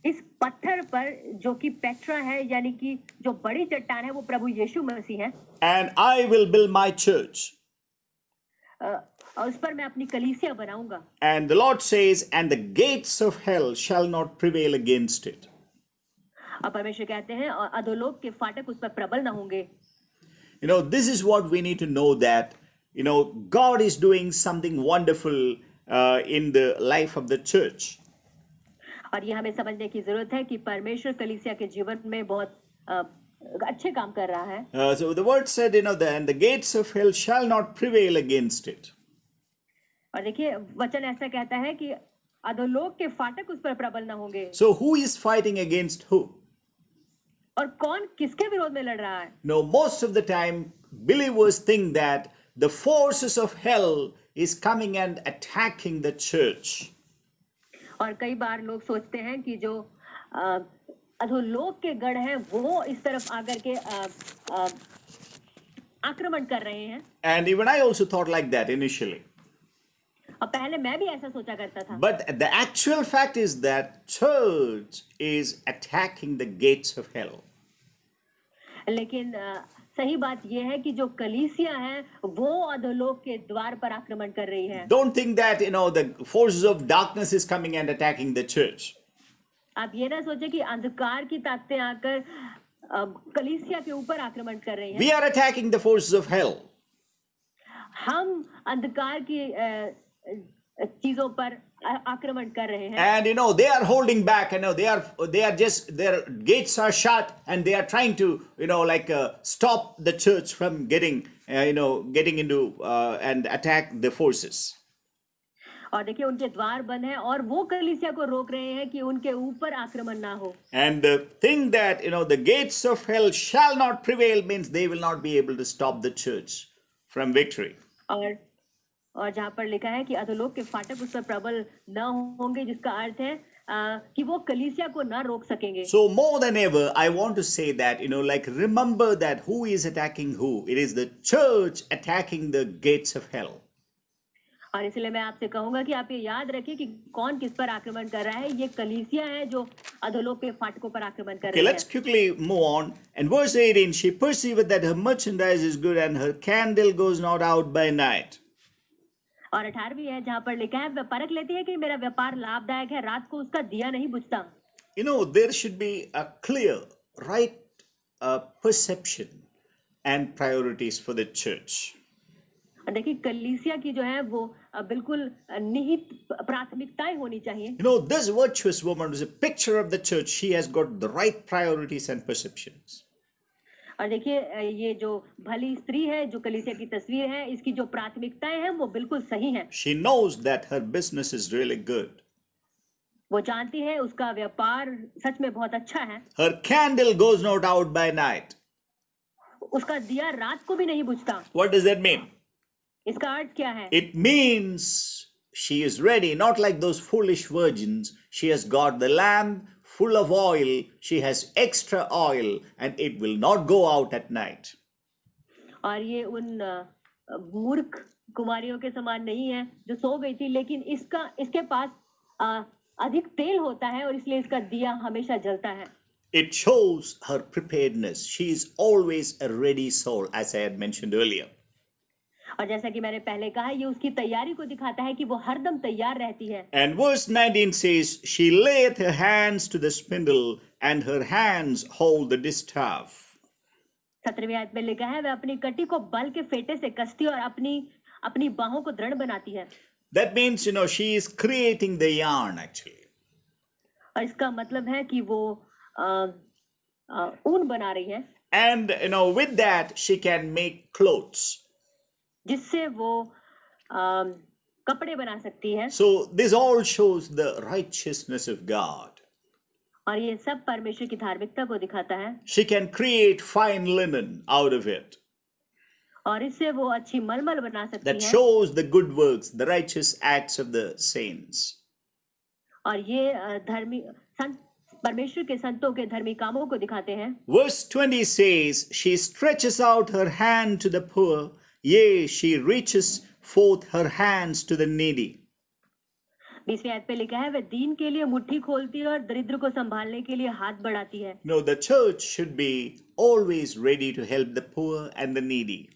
इस पत्थर पर जो कि पेट्रा है, यानी कि जो बड़ी चट्टान है, वो प्रभु यीशु मसीह है. And I will build my church. और उस पर मैं अपनी कलीसिया बनाऊंगा. And the Lord says, and the gates of hell shall not prevail against it. और परमेश्वर कहते हैं और अधोलोक के फाटक उस पर प्रबल न होंगे. This is what we need to know, that God is doing something wonderful in the life of the church. और ये हमें समझने की जरूरत है कि परमेश्वर कलीसिया के जीवन में बहुत अच्छे काम कर रहा है. So the word said, and the gates of hell shall not prevail against it. और देखिए वचन ऐसा कहता है कि अधोलोक के फाटक उस पर प्रबल न होंगे. So who is fighting against who? और कौन किसके विरोध में लड़ रहा है? No, most of the time believers think that the forces of hell is coming and attacking the church. और कई बार लोग सोचते हैं कि जो अधोलोक के गढ़ हैं वो इस तरफ आकर के आक्रमण कर रहे हैं. And even I also thought like that initially. और पहले मैं भी ऐसा सोचा करता था. But the actual fact is that church is attacking the gates of hell. लेकिन सही बात यह है कि जो कलीसिया है वो अधोलोक के द्वार पर आक्रमण कर रही है. Don't think that the forces of darkness is coming and attacking the church. आप ये ना सोचे कि अंधकार की ताकतें आकर कलीसिया के ऊपर आक्रमण कर रही हैं. We are attacking the forces of hell. हम अंधकार की चीजों पर आक्रमण कर रहे हैं. And they are holding back. They are just, their gates are shut, and they are trying to stop the church from getting into and attack the forces. और देखिए उनके द्वार बंद हैं और वो कलीसिया को रोक रहे हैं कि उनके ऊपर आक्रमण ना हो. And the thing that the gates of hell shall not prevail means they will not be able to stop the church from victory. और जहाँ पर लिखा है कि अधोलोक के फाटक उस पर प्रबल न होंगे, जिसका अर्थ है कि वो कलीसिया को ना रोक सकेंगे. So more than ever, I want to say that remember that who is attacking who. It is the church attacking the gates of hell. और इसलिए मैं आपसे कहूंगा कि आप ये याद रखिए कि कौन किस पर आक्रमण कर रहा है. ये कलीसिया है जो अधोलोक के फाटकों पर आक्रमण कर रही है. Let's quickly move on. And verse 18, she perceived that her merchandise is good and her candle goes not out by night. और 18वीं है जहाँ पर लिखा है, वह परख लेती है कि मेरा व्यापार लाभदायक है, रात को उसका दिया नहीं बुझता. There should be a clear, right perception and priorities for the church. और देखिए कलीसिया की जो है वो बिल्कुल निहित प्राथमिकताएं होनी चाहिए. This virtuous woman is a picture of the church. She has got the right priorities and perceptions. और देखिए ये जो भली स्त्री है, जो कलीसिया की तस्वीर है, इसकी जो प्राथमिकताएं हैं वो बिल्कुल सही हैं। She knows that her business is really good. वो जानती है उसका व्यापार सच में बहुत अच्छा है। Her candle goes not out by night. उसका दिया रात को भी नहीं बुझता। What does that mean? इसका अर्थ क्या है? It means she is ready, not like those foolish virgins. She has got the lamp full of oil, she has extra oil, and it will not go out at night. और ये उन मूर्ख कुमारियों के समान नहीं है जो सो गई थी, लेकिन इसके पास अ, अधिक तेल होता है और इसलिए इसका दिया हमेशा जलता है। It shows her preparedness. She is always a ready soul, as I had mentioned earlier. और जैसा कि मैंने पहले कहा, ये उसकी तैयारी को दिखाता है कि वो हरदम तैयार रहती है। And verse 19 says, she layeth her hands to the spindle, and her hands hold the distaff. 17वें आयत में लिखा है, वह अपनी कटी को बल के फेटे से कसती और अपनी अपनी बाहों को दृढ़ बनाती है। That means, she is creating the yarn actually. और इसका मतलब है कि वो ऊन बना रही है। And, with that, she can make clothes. जिससे वो कपड़े बना सकती है। So, this all shows the righteousness of God. और ये सब परमेश्वर की धार्मिकता को दिखाता है। She can create fine linen out of it. और इससे वो अच्छी मलमल बना सकती That है। shows the good works, the righteous acts of the saints. और ये परमेश्वर के संतों के धर्मी कामों को दिखाते हैं। Verse 20 says, she stretches out her hand to the poor, yea, she reaches forth her hands to the needy. 20वें आयत पे लिखा है, वह दीन के लिए मुट्ठी खोलती है और दरिद्र को संभालने के लिए हाथ बढ़ाती है। No, the church should be always ready to help the poor and the needy.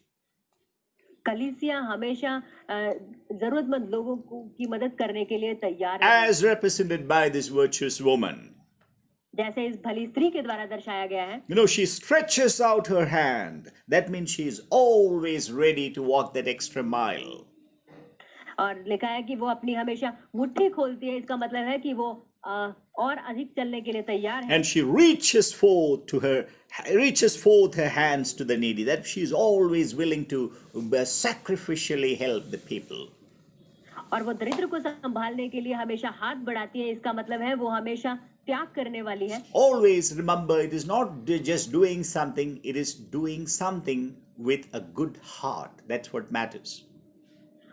कलीसिया हमेशा जरूरतमंद लोगों की मदद करने के लिए तैयार है। As represented by this virtuous woman. जैसे इस भली स्त्री के द्वारा दर्शाया गया है। She stretches out her hand. That means she is always ready to walk that extra mile. और लिखा है कि वो अपनी हमेशा मुट्ठी खोलती है, इसका मतलब है कि वो और अधिक चलने के लिए तैयार है। And she reaches forth her hands to the needy. That she is always willing to sacrificially help the people. और वो दरिद्र को संभालने के लिए हमेशा हाथ बढ़ाती है, इसका मतलब है वो हमेशा त्याग करने वाली है। Always remember, it is not just doing something, it is doing something with a good heart. That's what matters.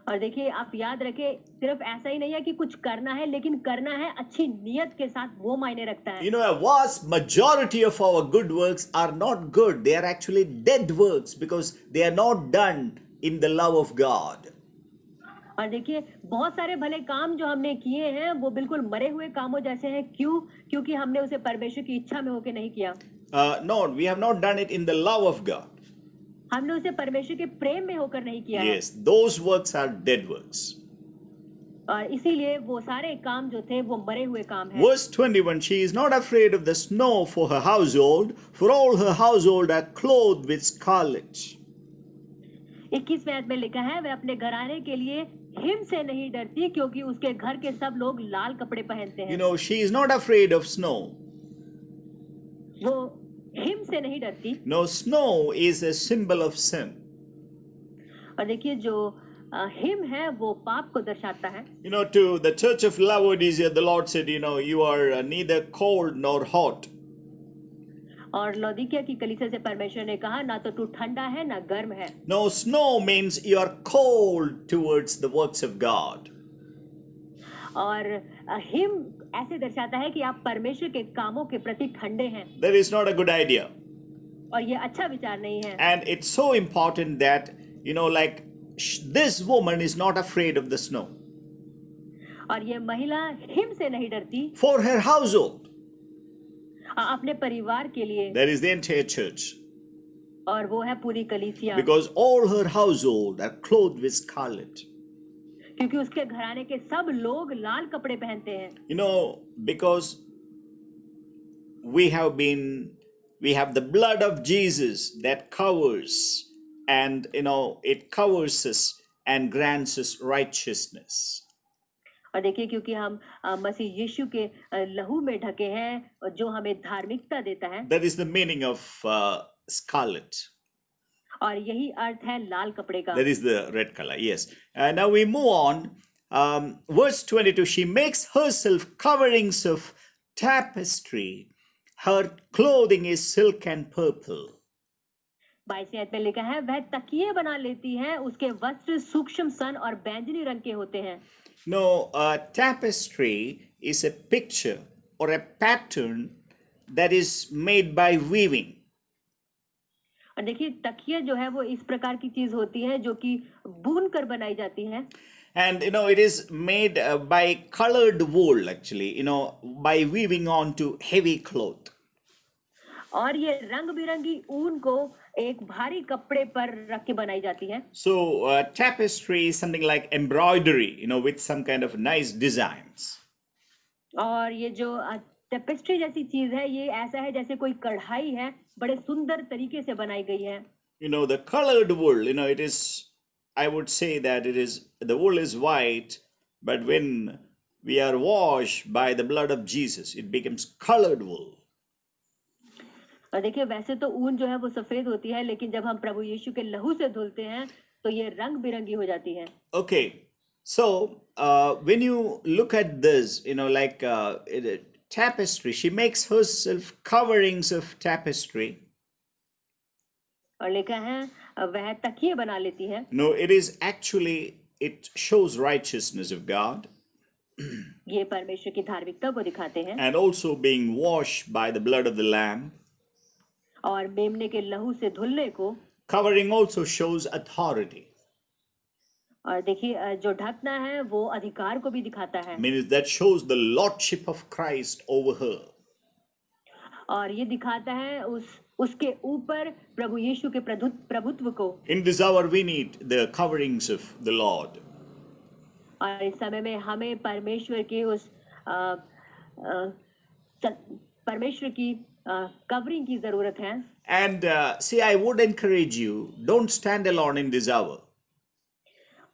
और देखिए आप याद रखें, सिर्फ ऐसा ही नहीं है कि कुछ करना है, लेकिन करना है अच्छी नियत के साथ, वो मायने रखता है। A vast majority of our good works are not good. They are actually dead works because they are not done in the love of God. और देखिए बहुत सारे भले काम जो हमने किए हैं वो बिल्कुल मरे हुए कामों जैसे हैं। क्यों? क्योंकि हमने उसे परमेश्वर की इच्छा में होकर नहीं किया। No, we have not done it in the love of God. हमने उसे परमेश्वर के प्रेम में होकर नहीं किया है। Yes, those works are dead works. और इसीलिए वो सारे काम जो थे वो मरे हुए काम हैं। Verse 21, she is not afraid of the snow for her household, for all her household are clothed with scarlet. 21वें आयत में लिखा है, वह अपने घराने के लिए हिम से नहीं डरती, क्योंकि उसके घर के सब लोग लाल कपड़े पहनते हैं। She is not afraid of snow. वो हिम से नहीं डरती। No, snow is a symbol of sin. और देखिए जो हिम है वो पाप को दर्शाता है। To the church of Laodicea, the Lord said, you are neither cold nor hot. और लौदीकिया की कलीसिया से परमेश्वर ने कहा, ना तो तू ठंडा है ना गर्म है। No, snow means you are cold towards the works of God. और हिम ऐसे दर्शाता है कि आप परमेश्वर के कामों के प्रति ठंडे हैं। That is not a good idea. और ये अच्छा विचार नहीं है। And it's so important that, like this woman is not afraid of the snow. और ये महिला हिम से नहीं डरती। For her household. अपने परिवार के लिए। That is the entire church. और वो है पूरी कलीसिया। Because all her household are clothed with scarlet. क्योंकि उसके घराने के सब लोग लाल कपड़े पहनते हैं। Because we have the blood of Jesus that covers, and it covers us and grants us righteousness. और देखिए क्योंकि हम मसीह यीशु के लहू में ढके हैं, जो हमें धार्मिकता देता है। That is the meaning of scarlet. और यही अर्थ है लाल कपड़े का। That is the red color, yes. Now we move on. Verse 22, she makes herself coverings of tapestry. Her clothing is silk and purple. 22वें आयत में लिखा है, वह तकिए बना लेती है, उसके वस्त्र सूक्ष्म सन और बैंगनी रंग के होते हैं। No, tapestry is a picture or a pattern that is made by weaving. और देखिए तकिया जो है वो इस प्रकार की चीज होती है जो कि बुन कर बनाई जाती है। And it is made by colored wool, actually, by weaving onto heavy cloth. और ये रंग बिरंगी ऊन को एक भारी कपड़े पर रख के बनाई जाती है। So, tapestry is something like embroidery, with some kind of nice designs. और ये जो टेपेस्ट्री जैसी चीज है, ये ऐसा है जैसे कोई कढ़ाई है, बड़े सुंदर तरीके से बनाई गई है। The colored wool, it is, I would say that the wool is white, but when we are washed by the blood of Jesus, it becomes colored wool. और देखिए वैसे तो ऊन जो है वो सफेद होती है, लेकिन जब हम प्रभु यीशु के लहू से धुलते हैं तो ये रंग बिरंगी हो जाती है। Okay, so when you look at this, like tapestry, she makes herself coverings of tapestry. और लिखा है वह तकिए बना लेती है। No, it shows righteousness of God. ये परमेश्वर की धार्मिकता को दिखाते हैं। And also being washed by the blood of the Lamb. और मेमने के लहू से धुलने को। Covering also shows authority. और देखिए जो ढकना है वो अधिकार को भी दिखाता है। Means that shows the lordship of Christ over her. और ये दिखाता है उसके ऊपर प्रभु यीशु के प्रभुत्व को। In this hour we need the coverings of the Lord. और इस समय में हमें परमेश्वर की उस परमेश्वर की कवरिंग की जरूरत है। And see, I would encourage you, don't stand alone in this hour.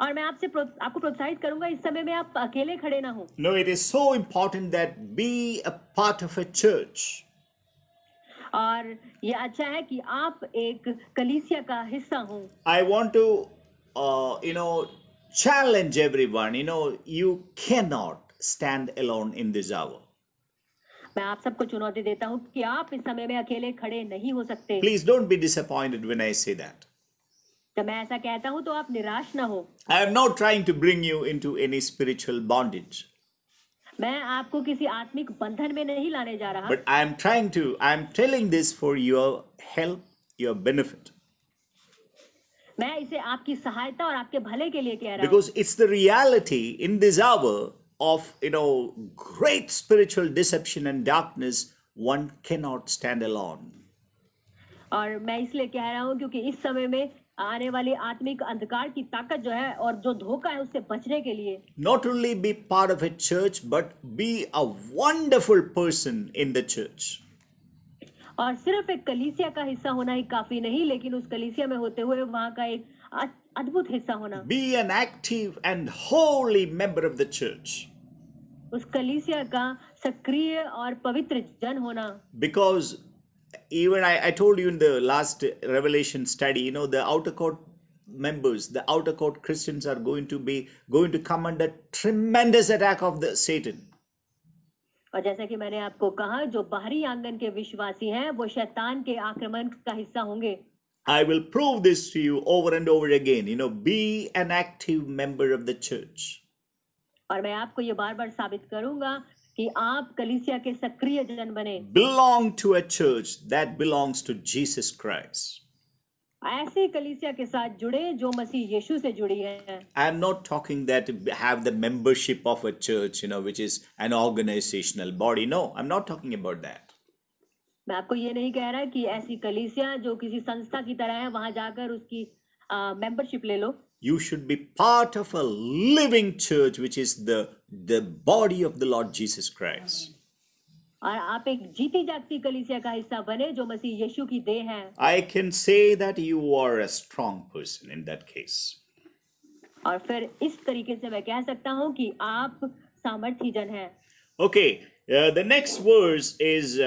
और मैं आपको प्रोत्साहित करूंगा, इस समय में आप अकेले खड़े ना हो। No, it is so important that be a part of a church. और ये अच्छा है कि आप एक कलीसिया का हिस्सा हो। I want to, challenge everyone. You cannot stand alone in this hour. मैं आप सबको चुनौती देता हूँ कि आप इस समय में अकेले खड़े नहीं हो सकते। Please don't be disappointed when I say that. जब मैं ऐसा कहता हूँ तो आप निराश ना हो। I am not trying to bring you into any spiritual bondage. मैं आपको किसी आत्मिक बंधन में नहीं लाने जा रहा। But I am telling this for your help, your benefit. मैं इसे आपकी सहायता और आपके भले के लिए कह रहा हूँ। Because it's the reality in this hour of, great spiritual deception and darkness, one cannot stand alone. और मैं इसलिए कह रहा हूँ क्योंकि इस समय में आने वाली आत्मिक अंधकार की ताकत जो है और जो धोखा है उससे बचने के लिए Not only be part of a church, but be a wonderful person in the church. और सिर्फ एक कलीसिया का हिस्सा होना ही काफी नहीं, लेकिन उस कलीसिया में होते हुए वहां का एक अद्भुत हिस्सा होना। Be an active and holy member of the church. उस कलीसिया का सक्रिय और पवित्र जन होना। Because even I told you in the last Revelation study, the outer court members, the outer court Christians are going to come under tremendous attack of the Satan. और जैसा कि मैंने आपको कहा, जो बाहरी आंगन के विश्वासी हैं वो शैतान के आक्रमण का हिस्सा होंगे। I will prove this to you over and over again. Be an active member of the church. और मैं आपको ये बार-बार साबित करूंगा कि आप कलीसिया के सक्रिय जन बने। Belong to a church that belongs to Jesus Christ. ऐसे कलीसिया के साथ जुड़े जो मसीह यीशु से जुड़ी है। I am not talking that have the membership of a church, which is an organizational body. No, I'm not talking about that. मैं आपको ये नहीं कह रहा कि ऐसी कलीसिया जो किसी संस्था की तरह है वहां जाकर उसकी मेंबरशिप ले लो। You should be part of a living church, which is the body of the Lord Jesus Christ. और आप एक जीती जागती कलीसिया का हिस्सा बने जो मसीह यीशु की देह है। I can say that you are a strong person in that case. और फिर इस तरीके से मैं कह सकता हूँ कि आप सामर्थी जन हैं। Okay, the next verse is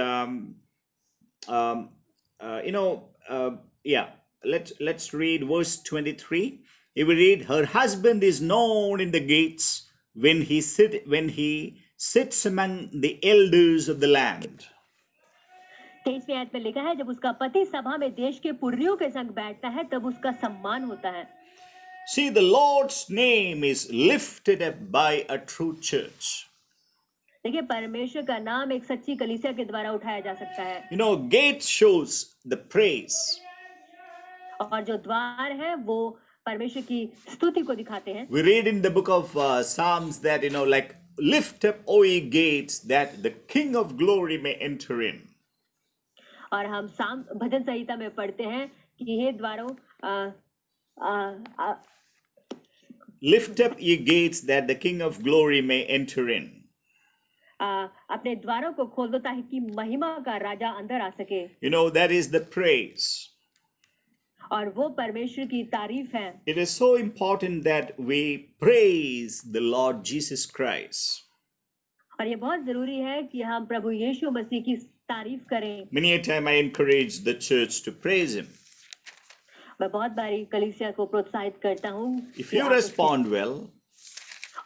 yeah, let's read verse 23. If we read, her husband is known in the gates when he sits among the elders of the land. 23वीं आयत में लिखा है, जब उसका पति सभा में देश के पुर्रियों के संग बैठता है तब उसका सम्मान होता है. See, the Lord's name is lifted up by a true church. देखिए, परमेश्वर का नाम एक सच्ची कलीसिया के द्वारा उठाया जा सकता है. You know, gate shows the praise. और जो द्वार है वो परमेश्वर की स्तुति को दिखाते हैं. We read in the book of Psalms that, you know, like, lift up, O ye gates, that the King of glory may enter in. और हम साम भजन संहिता में पढ़ते हैं कि हे द्वारों, Lift up ye gates, that the King of glory may enter in. अपने द्वारों को खोल दो ताकि महिमा का राजा अंदर आ सके. You know, that is the praise. और वो परमेश्वर की तारीफ है. It is so important that we praise the Lord Jesus Christ. और ये बहुत जरूरी है कि हम प्रभु यीशु मसीह की तारीफ करें. Many a time I encourage the church to praise him. मैं बहुत बारी कलीसिया को प्रोत्साहित करता हूँ. If you respond well,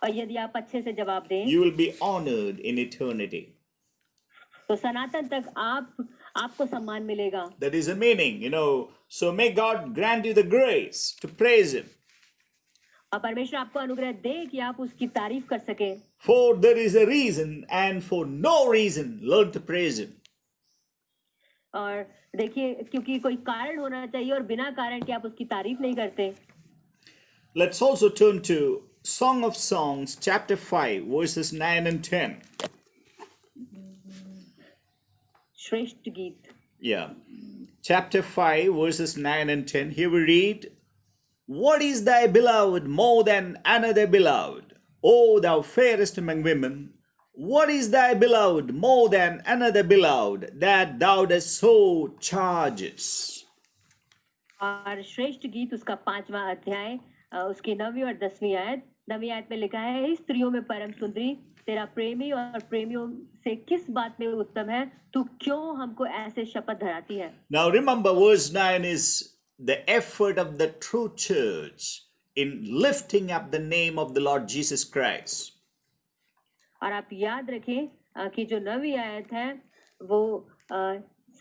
और यदि आप अच्छे से जवाब दें, you will be honored in eternity. तो सनातन तक आपको सम्मान मिलेगा. That is the meaning, you know. So may God grant you the grace to praise him. और परमेश्वर आपको अनुग्रह दे कि आप उसकी तारीफ कर सके. For there is a reason, and for no reason, learn to praise him. और देखिए, क्योंकि कोई कारण होना चाहिए और बिना कारण के आप उसकी तारीफ नहीं करते. Let's also turn to Song of Songs, chapter 5, verses 9 and 10. श्रेष्ठ गीत. Yeah. Chapter 5, verses 9 and 10. Here we read, what is thy beloved more than another beloved? O thou fairest among women, what is thy beloved more than another beloved, that thou dost so charges? और श्रेष्ठ गीत उसका 5वां अध्याय, उसकी 9वीं और 10वीं आयत. 9वीं आयत में लिखा है, हे स्त्रियों में परम सुंदरी, तेरा प्रेमी और प्रेमियों से किस बात में उत्तम है, तू क्यों हमको ऐसे शपथ धराती है. Now remember, verse 9 is the effort of the true church in lifting up the name of the Lord Jesus Christ. और आप याद रखें कि जो 9वीं आयत है वो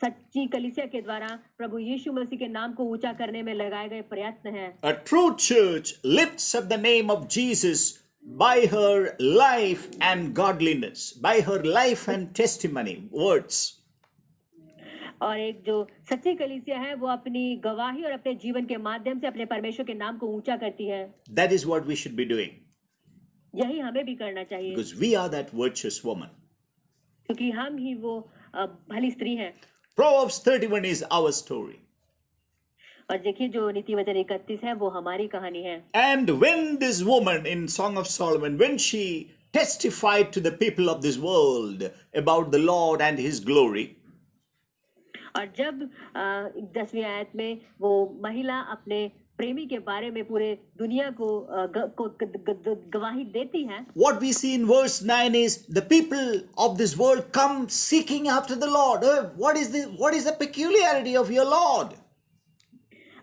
सच्ची कलीसिया के द्वारा प्रभु यीशु मसीह के नाम को ऊंचा करने में लगाए गए प्रयत्न हैं. A true church lifts up the name of Jesus by her life and godliness, by her life and testimony, words. और एक जो सच्ची कलीसिया है वो अपनी गवाही और अपने जीवन के माध्यम से अपने परमेश्वर के नाम को ऊंचा करती है. That is what we should be doing. यही हमें भी करना चाहिए. Because we are that virtuous woman. क्योंकि हम ही वो भली स्त्री हैं. Proverbs 31 is our story. और देखिए, जो नीति वचन 31 है वो हमारी कहानी है. And when this woman in Song of Solomon, when she testified to the people of this world about the Lord and his glory, और जब 10वीं आयत में वो महिला अपने प्रेमी के बारे में पूरे दुनिया को गवाही देती है, what we see in verse 9 is the people of this world come seeking after the Lord. What is the peculiarity of your Lord?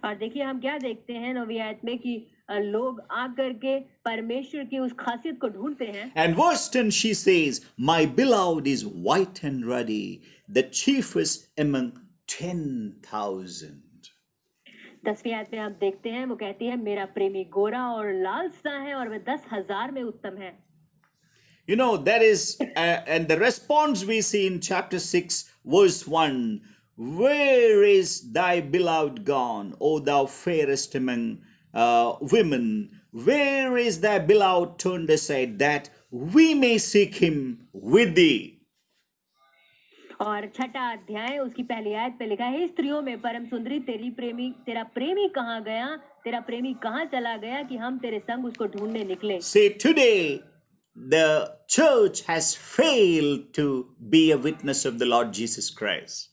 और देखिए, हम क्या देखते हैं 9वीं आयत में कि लोग आकर के परमेश्वर की उस खासियत को ढूंढते हैं. And verse 10 she says, my beloved is white and ruddy, the chiefest among 10,000. 10वीं आयत में हम देखते हैं, वो कहती है, मेरा प्रेमी गोरा और लाल सा है और वह 10,000 में उत्तम है. You know, that is, and the response we see in chapter 6, verse 1, where is thy beloved gone, O thou fairest among women? Where is thy beloved turned aside, that we may seek him with thee? और 6ठा अध्याय उसकी पहली आयत पे लिखा है, स्त्रियों में परम सुंदरी, तेरा प्रेमी कहाँ गया, तेरा प्रेमी कहाँ चला गया कि हम तेरे संग उसको ढूंढने निकले. See, today the church has failed to be a witness of the Lord Jesus Christ.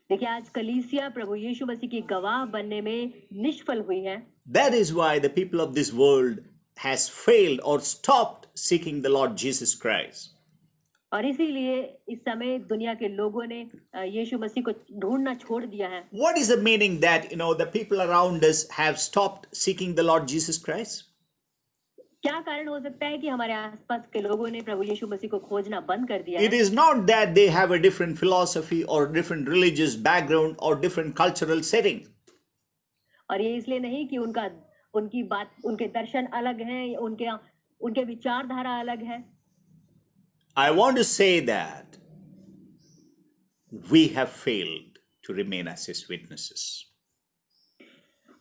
देखिए, आज कलीसिया प्रभु यीशु मसीह की गवाह बनने में निष्फल हुई है. That is why the people of this world has failed or stopped seeking the Lord Jesus Christ. और इसीलिए इस समय दुनिया के लोगों ने यीशु मसीह को ढूंढना छोड़ दिया है। What is the meaning that, the people around us have stopped seeking the Lord Jesus Christ? क्या कारण हो सकता है कि हमारे आसपास के लोगों ने प्रभु यीशु मसीह को खोजना बंद कर दिया It है? is not that they have a different philosophy or different religious background or different cultural setting. और ये इसलिए नहीं कि उनकी बात, उनके दर्शन अलग हैं, उनके विचारधारा अलग है। I want to say that we have failed to remain as his witnesses.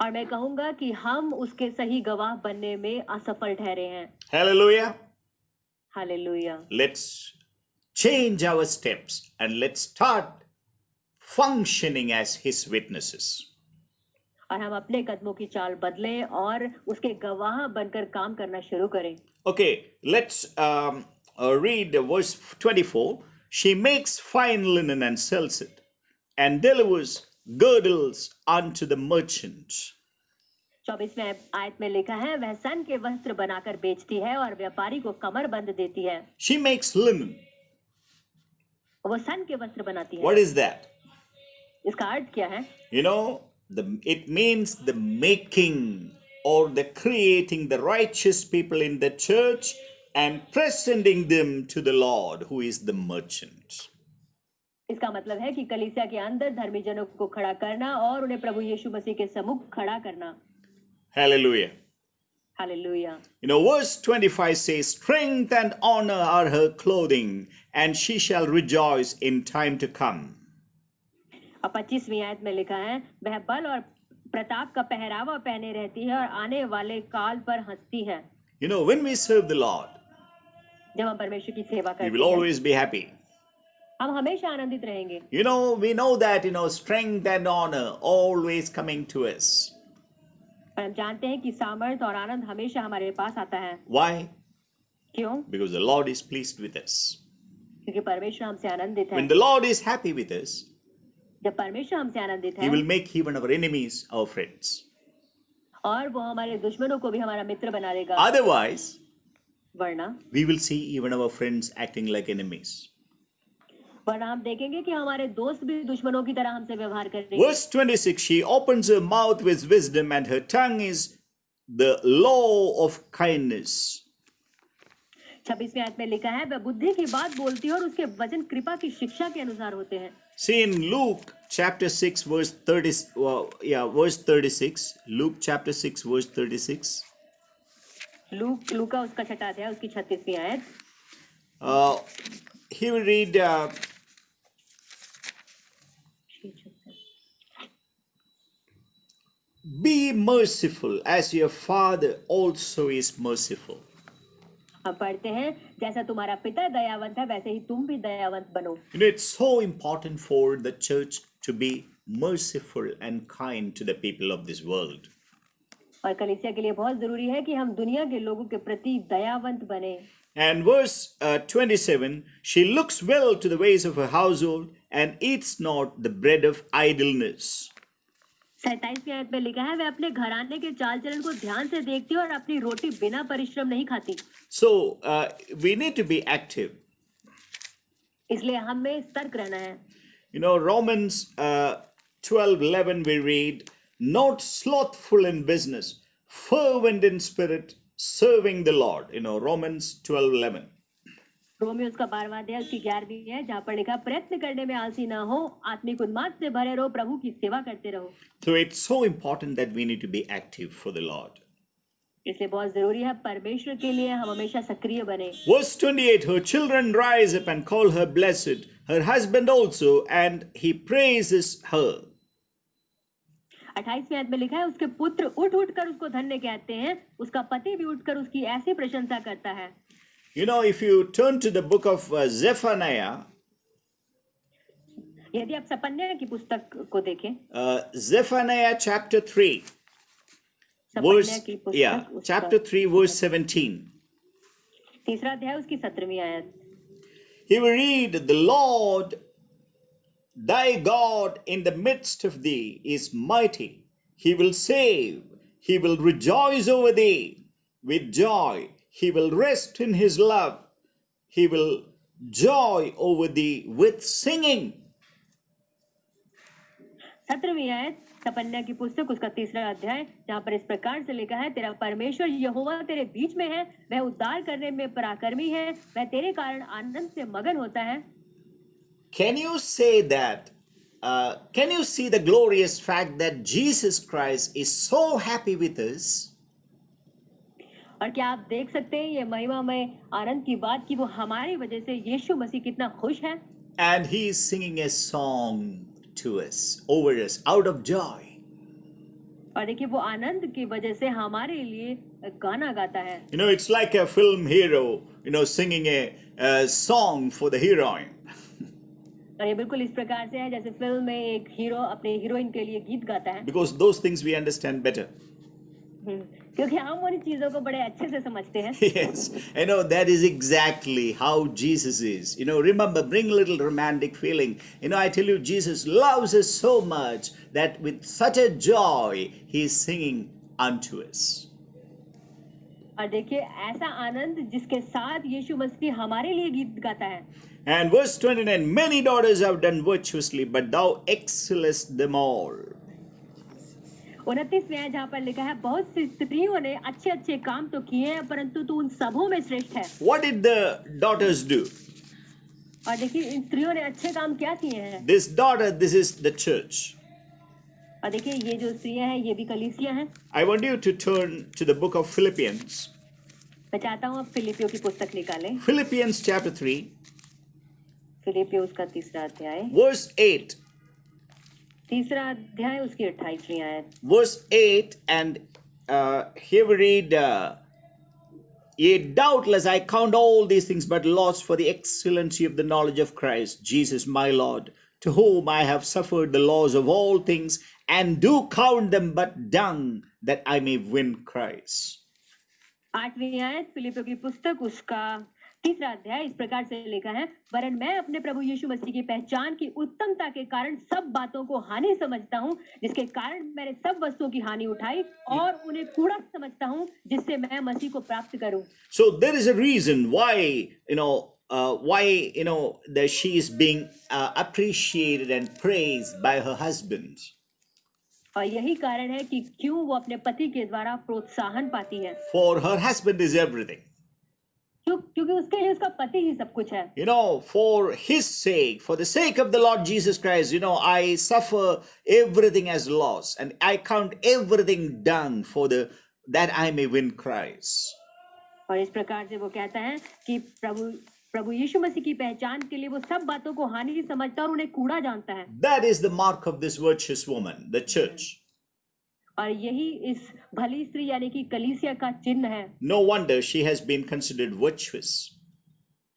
और मैं कहूंगा कि हम उसके सही गवाह बनने में असफल ठहरे हैं। Hallelujah. Hallelujah. Let's change our steps and let's start functioning as his witnesses. और हम अपने कदमों की चाल बदलें और उसके गवाह बनकर काम करना शुरू करें। Okay, let's read verse 24. She makes fine linen and sells it, and delivers girdles unto the merchants. 24वें आयत में लिखा है, वह सन के वस्त्र बनाकर बेचती है और व्यापारी को कमर बंद देती है। She makes linen. वो सन के वस्त्र बनाती है। What is that? इसका अर्थ क्या है? It means the making or the creating the righteous people in the church and presenting them to the Lord, who is the merchant. इसका मतलब है कि कलीसिया के अंदर धर्मी जनों को खड़ा करना और उन्हें प्रभु यीशु मसीह के सम्मुख खड़ा करना। Hallelujah. Hallelujah. Verse 25 says, strength and honor are her clothing, and she shall rejoice in time to come. और 25वीं आयत में लिखा है, वह बल और प्रताप का पहरावा पहने रहती है और आने वाले काल पर हंसती है। When we serve the Lord, जब हम परमेश्वर की सेवा we करते will हैं, always be happy. हम हमेशा आनंदित रहेंगे। We know that, strength and honor always coming to us. और हम जानते हैं कि सामर्थ और आनंद हमेशा हमारे पास आता है। Why? क्यों? Because the Lord is pleased with us. क्योंकि परमेश्वर हमसे आनंदित है। When the Lord is happy with us, जब परमेश्वर हमसे आनंदित है, He will make even our enemies our friends. और वो हमारे दुश्मनों को भी हमारा मित्र बना देगा। Otherwise, वरना we will see even our friends acting like enemies. वरना हम देखेंगे कि हमारे दोस्त भी दुश्मनों की तरह हमसे व्यवहार करेंगे। Verse 26, she opens her mouth with wisdom, and her tongue is the law of kindness. 26वें आयत में लिखा है, वह बुद्धि की बात बोलती है और उसके वचन कृपा की शिक्षा के अनुसार होते हैं। See in Luke chapter 6 verse 36. Luke chapter 6 verse 36. लूका उसका 6वां अध्याय उसकी 36वीं आयत। Here we read, be merciful as your Father also is merciful. हम पढ़ते हैं, जैसा तुम्हारा पिता दयावंत है वैसे ही तुम भी दयावंत बनो। It's so important for the church to be merciful and kind to the people of this world. और कलीसिया के लिए बहुत जरूरी है कि हम दुनिया के लोगों के प्रति दयावंत बने। And verse 27, she looks well to the ways of her household and eats not the bread of idleness. 27वीं आयत में लिखा है, वह अपने घराने के चाल चलन को ध्यान से देखती है और अपनी रोटी बिना परिश्रम नहीं खाती। So we need to be active. इसलिए हमें सतर्क रहना है। Romans 12:11 we read, not slothful in business, fervent in spirit, serving the Lord. Romans 12:11. Romeo उसका 12वां अध्याय उसकी 11वीं है, जहां पर लिखा, प्रयत्न करने में आलसी ना हो, आत्मिक उन्माद से भरे रहो, प्रभु की सेवा करते रहो। So it's so important that we need to be active for the Lord. इसलिए बहुत जरूरी है परमेश्वर के लिए हम हमेशा सक्रिय बने। Verse 28, her children rise up and call her blessed, her husband also, and he praises her. 28वें आयत में लिखा है, उसके पुत्र उठ उठकर उसको धन्य कहते हैं, उसका पति भी उठकर उसकी ऐसी प्रशंसा करता है। If you turn to the book of Zephaniah, यदि आप सपन्या की पुस्तक को देखें, Zephaniah chapter 3, सपन्या की पुस्तक, chapter 3 verse 17. तीसरा अध्याय उसकी 17वीं आयत। Here we read, the Lord thy God in the midst of thee is mighty. He will save. He will rejoice over thee with joy. He will rest in his love. He will joy over thee with singing. 17वीं आयत तपन्या की पुस्तक उसका 3रा अध्याय, जहाँ पर इस प्रकार से लिखा है, तेरा परमेश्वर यहोवा तेरे बीच में है, वह उद्धार करने में पराक्रमी है, वह तेरे कारण आनंद से मगन होता है. Can you say that? Can you see the glorious fact that Jesus Christ is so happy with us? और क्या आप देख सकते हैं ये महिमामय आनंद की बात कि वो हमारी वजह से यीशु मसीह कितना खुश है. And he is singing a song to us, over us, out of joy. और देखिए वो आनंद की वजह से हमारे लिए गाना गाता है. You know, it's like a film hero, singing a song for the heroine. और ये बिल्कुल इस प्रकार से है जैसे फिल्म में एक हीरो अपने हीरोइन के लिए गीत गाता है. Because those things we understand better. क्योंकि हम उन चीजों को बड़े अच्छे से समझते हैं. Yes, that is exactly how Jesus is. Remember, bring a little romantic feeling. I tell you, Jesus loves us so much that with such a joy, he is singing unto us. और देखिए ऐसा आनंद जिसके साथ यीशु मसीह हमारे लिए गीत गाता है. And verse 29, many daughters have done virtuously, but thou excellest them all. 29वें आयत जहाँ पर लिखा है, बहुत सी स्त्रियों ने अच्छे अच्छे काम तो किए हैं परंतु तू उन सबों में श्रेष्ठ है. What did the daughters do? और देखिए इन स्त्रियों ने अच्छे काम क्या किए हैं. This is the church. और देखिए ये जो स्त्रियां हैं ये भी कलीसिया हैं. I want you to turn to the book of Philippians. मैं चाहता हूँ आप फिलिपियों की पुस्तक निकालें. Philippians chapter 3. फिलिपियों उसका 3रा अध्याय, Verse 8. 3रा अध्याय उसकी 28वीं आयत. Verse 8, and here we read, Yea, doubtless I count all these things but loss for the excellency of the knowledge of Christ Jesus my Lord, to whom I have suffered the loss of all things, and do count them but dung, that I may win Christ. 8वीं आयत फिलिपियों की पुस्तक उसका 3रा अध्याय इस प्रकार से लिखा है, वरन मैं अपने प्रभु यीशु मसीह की पहचान की उत्तमता के कारण सब बातों को हानि समझता हूँ, जिसके कारण मैंने सब वस्तुओं की हानि उठाई और उन्हें कूड़ा समझता हूँ, जिससे मैं मसीह को प्राप्त करूँ. So there is a reason why that she is being appreciated and praised by her husband. और यही कारण है कि क्यों वो अपने पति के द्वारा प्रोत्साहन पाती है. For her husband is everything. क्योंकि उसके लिए उसका पति ही सब कुछ है. For his sake, for the sake of the Lord Jesus Christ, I suffer everything as loss, and I count everything dung that I may win Christ. और इस प्रकार से वो कहता है कि प्रभु यीशु मसीह की पहचान के लिए वो सब बातों को हानि समझता और उन्हें कूड़ा जानता है. That is the mark of this virtuous woman, the church. और यही इस भली स्त्री यानी कि कलीसिया का चिन्ह है. No wonder she has been considered virtuous.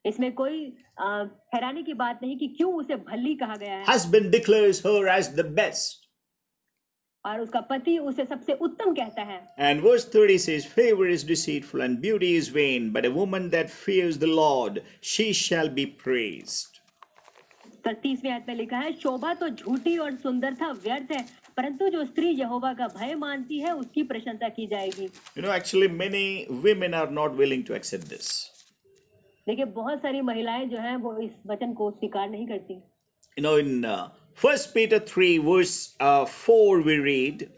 इसमें कोई हैरानी की बात नहीं कि क्यों उसे भली कहा गया है. Husband declares her as the best. और उसका पति उसे सबसे उत्तम कहता है. And verse 30 says, favor is deceitful and beauty is vain, but a woman that fears the Lord, she shall be praised. 30वें आयत में लिखा है, शोभा तो झूठी और सुंदरता व्यर्थ है, परंतु जो स्त्री यहोवा का भय मानती है उसकी प्रशंसा की जाएगी. Actually many women are not willing to accept this. देखिए बहुत सारी महिलाएं जो हैं वो इस वचन को स्वीकार नहीं करती. In 1 Peter 3 verse 4 we read,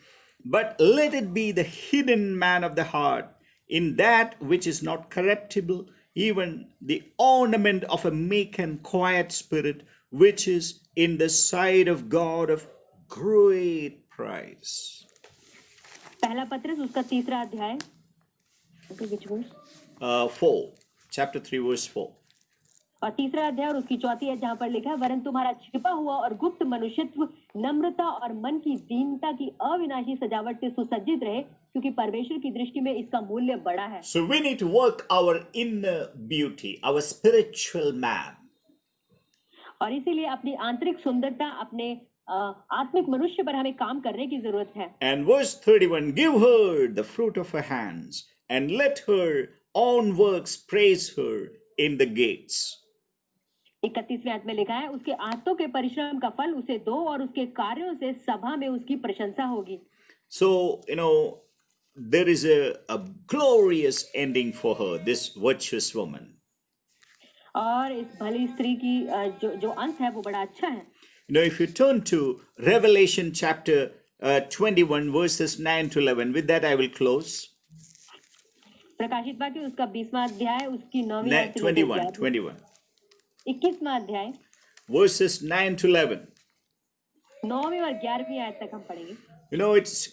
but let it be the hidden man of the heart, in that which is not corruptible, even the ornament of a meek and quiet spirit, which is in the sight of God of great price. पहला पत्रस उसका 3रा अध्याय, which verse? 4, chapter 3 verse 4. और 3रा अध्याय और उसकी 4वीं आयत जहाँ पर लिखा है, वरन तुम्हारा छिपा हुआ और गुप्त मनुष्यत्व नम्रता और मन की दीनता की अविनाशी सजावट से सुसज्जित रहे, क्योंकि परमेश्वर की दृष्टि में इसका मूल्य बड़ा है. So we need to work our inner beauty, our spiritual man. और इसीलिए अपनी आंतरिक सुंदरता, अपने आत्मिक मनुष्य पर हमें काम करने की जरूरत है. And verse 31, give her the fruit of her hands, and let her own works praise her in the gates. 31वें आयत में लिखा है, उसके हाथों के परिश्रम का फल उसे दो और उसके कार्यों से सभा में उसकी प्रशंसा होगी. So, there is a glorious ending for her, this virtuous woman. और इस भली स्त्री की जो जो अंत है वो बड़ा अच्छा है। If you turn to Revelation chapter 21, verses 9 to 11, with that I will close. प्रकाशित वाक्य उसका 20वां अध्याय उसकी 9वीं आयत से लेकर 21, 11वीं 21, 21वां अध्याय verses 9 to 11. 9वीं और 11वीं आयत तक हम पढ़ेंगे।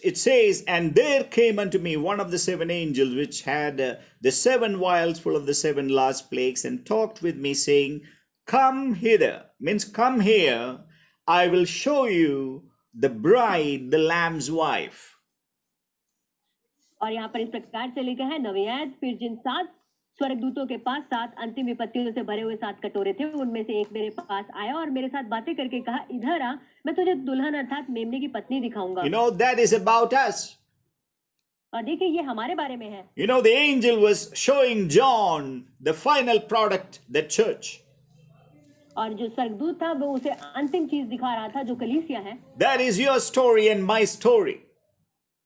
It says, and there came unto me one of the seven angels which had the seven vials full of the seven last plagues, and talked with me, saying, Come hither, means come here, I will show you the bride, the Lamb's wife. और यहाँ पर इस प्रकार से लिखा है 9वीं आयत, फिर जिन 7 स्वर्गदूतों के पास 7 अंतिम विपत्तियों से भरे हुए 7 कटोरे थे, उनमें से एक मेरे पास आया और मेरे साथ बातें करके कहा, इधर आ, मैं तुझे दुल्हन अर्थात मेमने की पत्नी दिखाऊंगा। That is about us. और देखिए ये हमारे बारे में है। The angel was showing John the final product, the church. और जो स्वर्गदूत था वो उसे अंतिम चीज दिखा रहा था जो कलीसिया है। That is your story and my story.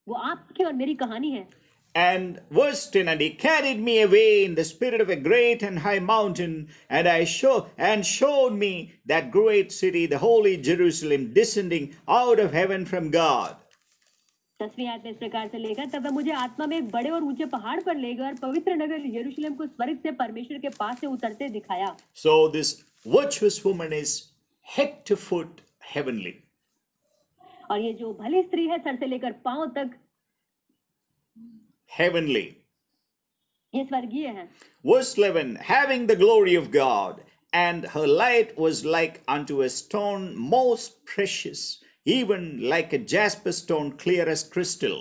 वो आपकी और मेरी कहानी है। And verse 10, and he carried me away in the spirit of a great and high mountain, and showed me that great city, the holy Jerusalem, descending out of heaven from God. 10वीं आयत में इस प्रकार से लेगा, तब वह मुझे आत्मा में एक बड़े और ऊंचे पहाड़ पर ले गया और पवित्र नगर यरूशलेम को स्वर्ग से परमेश्वर के पास से उतरते दिखाया। So this virtuous woman is head to foot heavenly. और ये जो भली स्त्री है सर से लेकर पांव तक Heavenly. ये स्वर्गीय है। Verse 11, having the glory of God, and her light was like unto a stone most precious, even like a jasper stone, clear as crystal.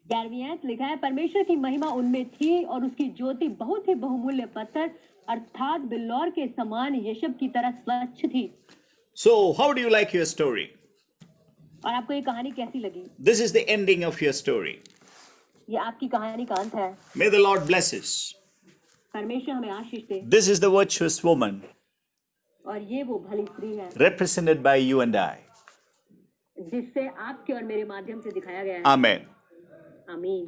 11वीं आयत लिखा है, परमेश्वर की महिमा उनमें थी और उसकी ज्योति बहुत ही बहुमूल्य पत्थर अर्थात बिल्लौर के समान यशब की तरह स्वच्छ थी। So how do you like your story? और आपको ये कहानी कैसी लगी? This is the ending of your story. ये आपकी कहानी का अंत है। May the Lord bless us. परमेश्वर हमें आशीष दे। This is the virtuous woman और ये वो भली स्त्री है represented by you and I. जिससे आपके और मेरे माध्यम से दिखाया गया है। Amen. आमीन।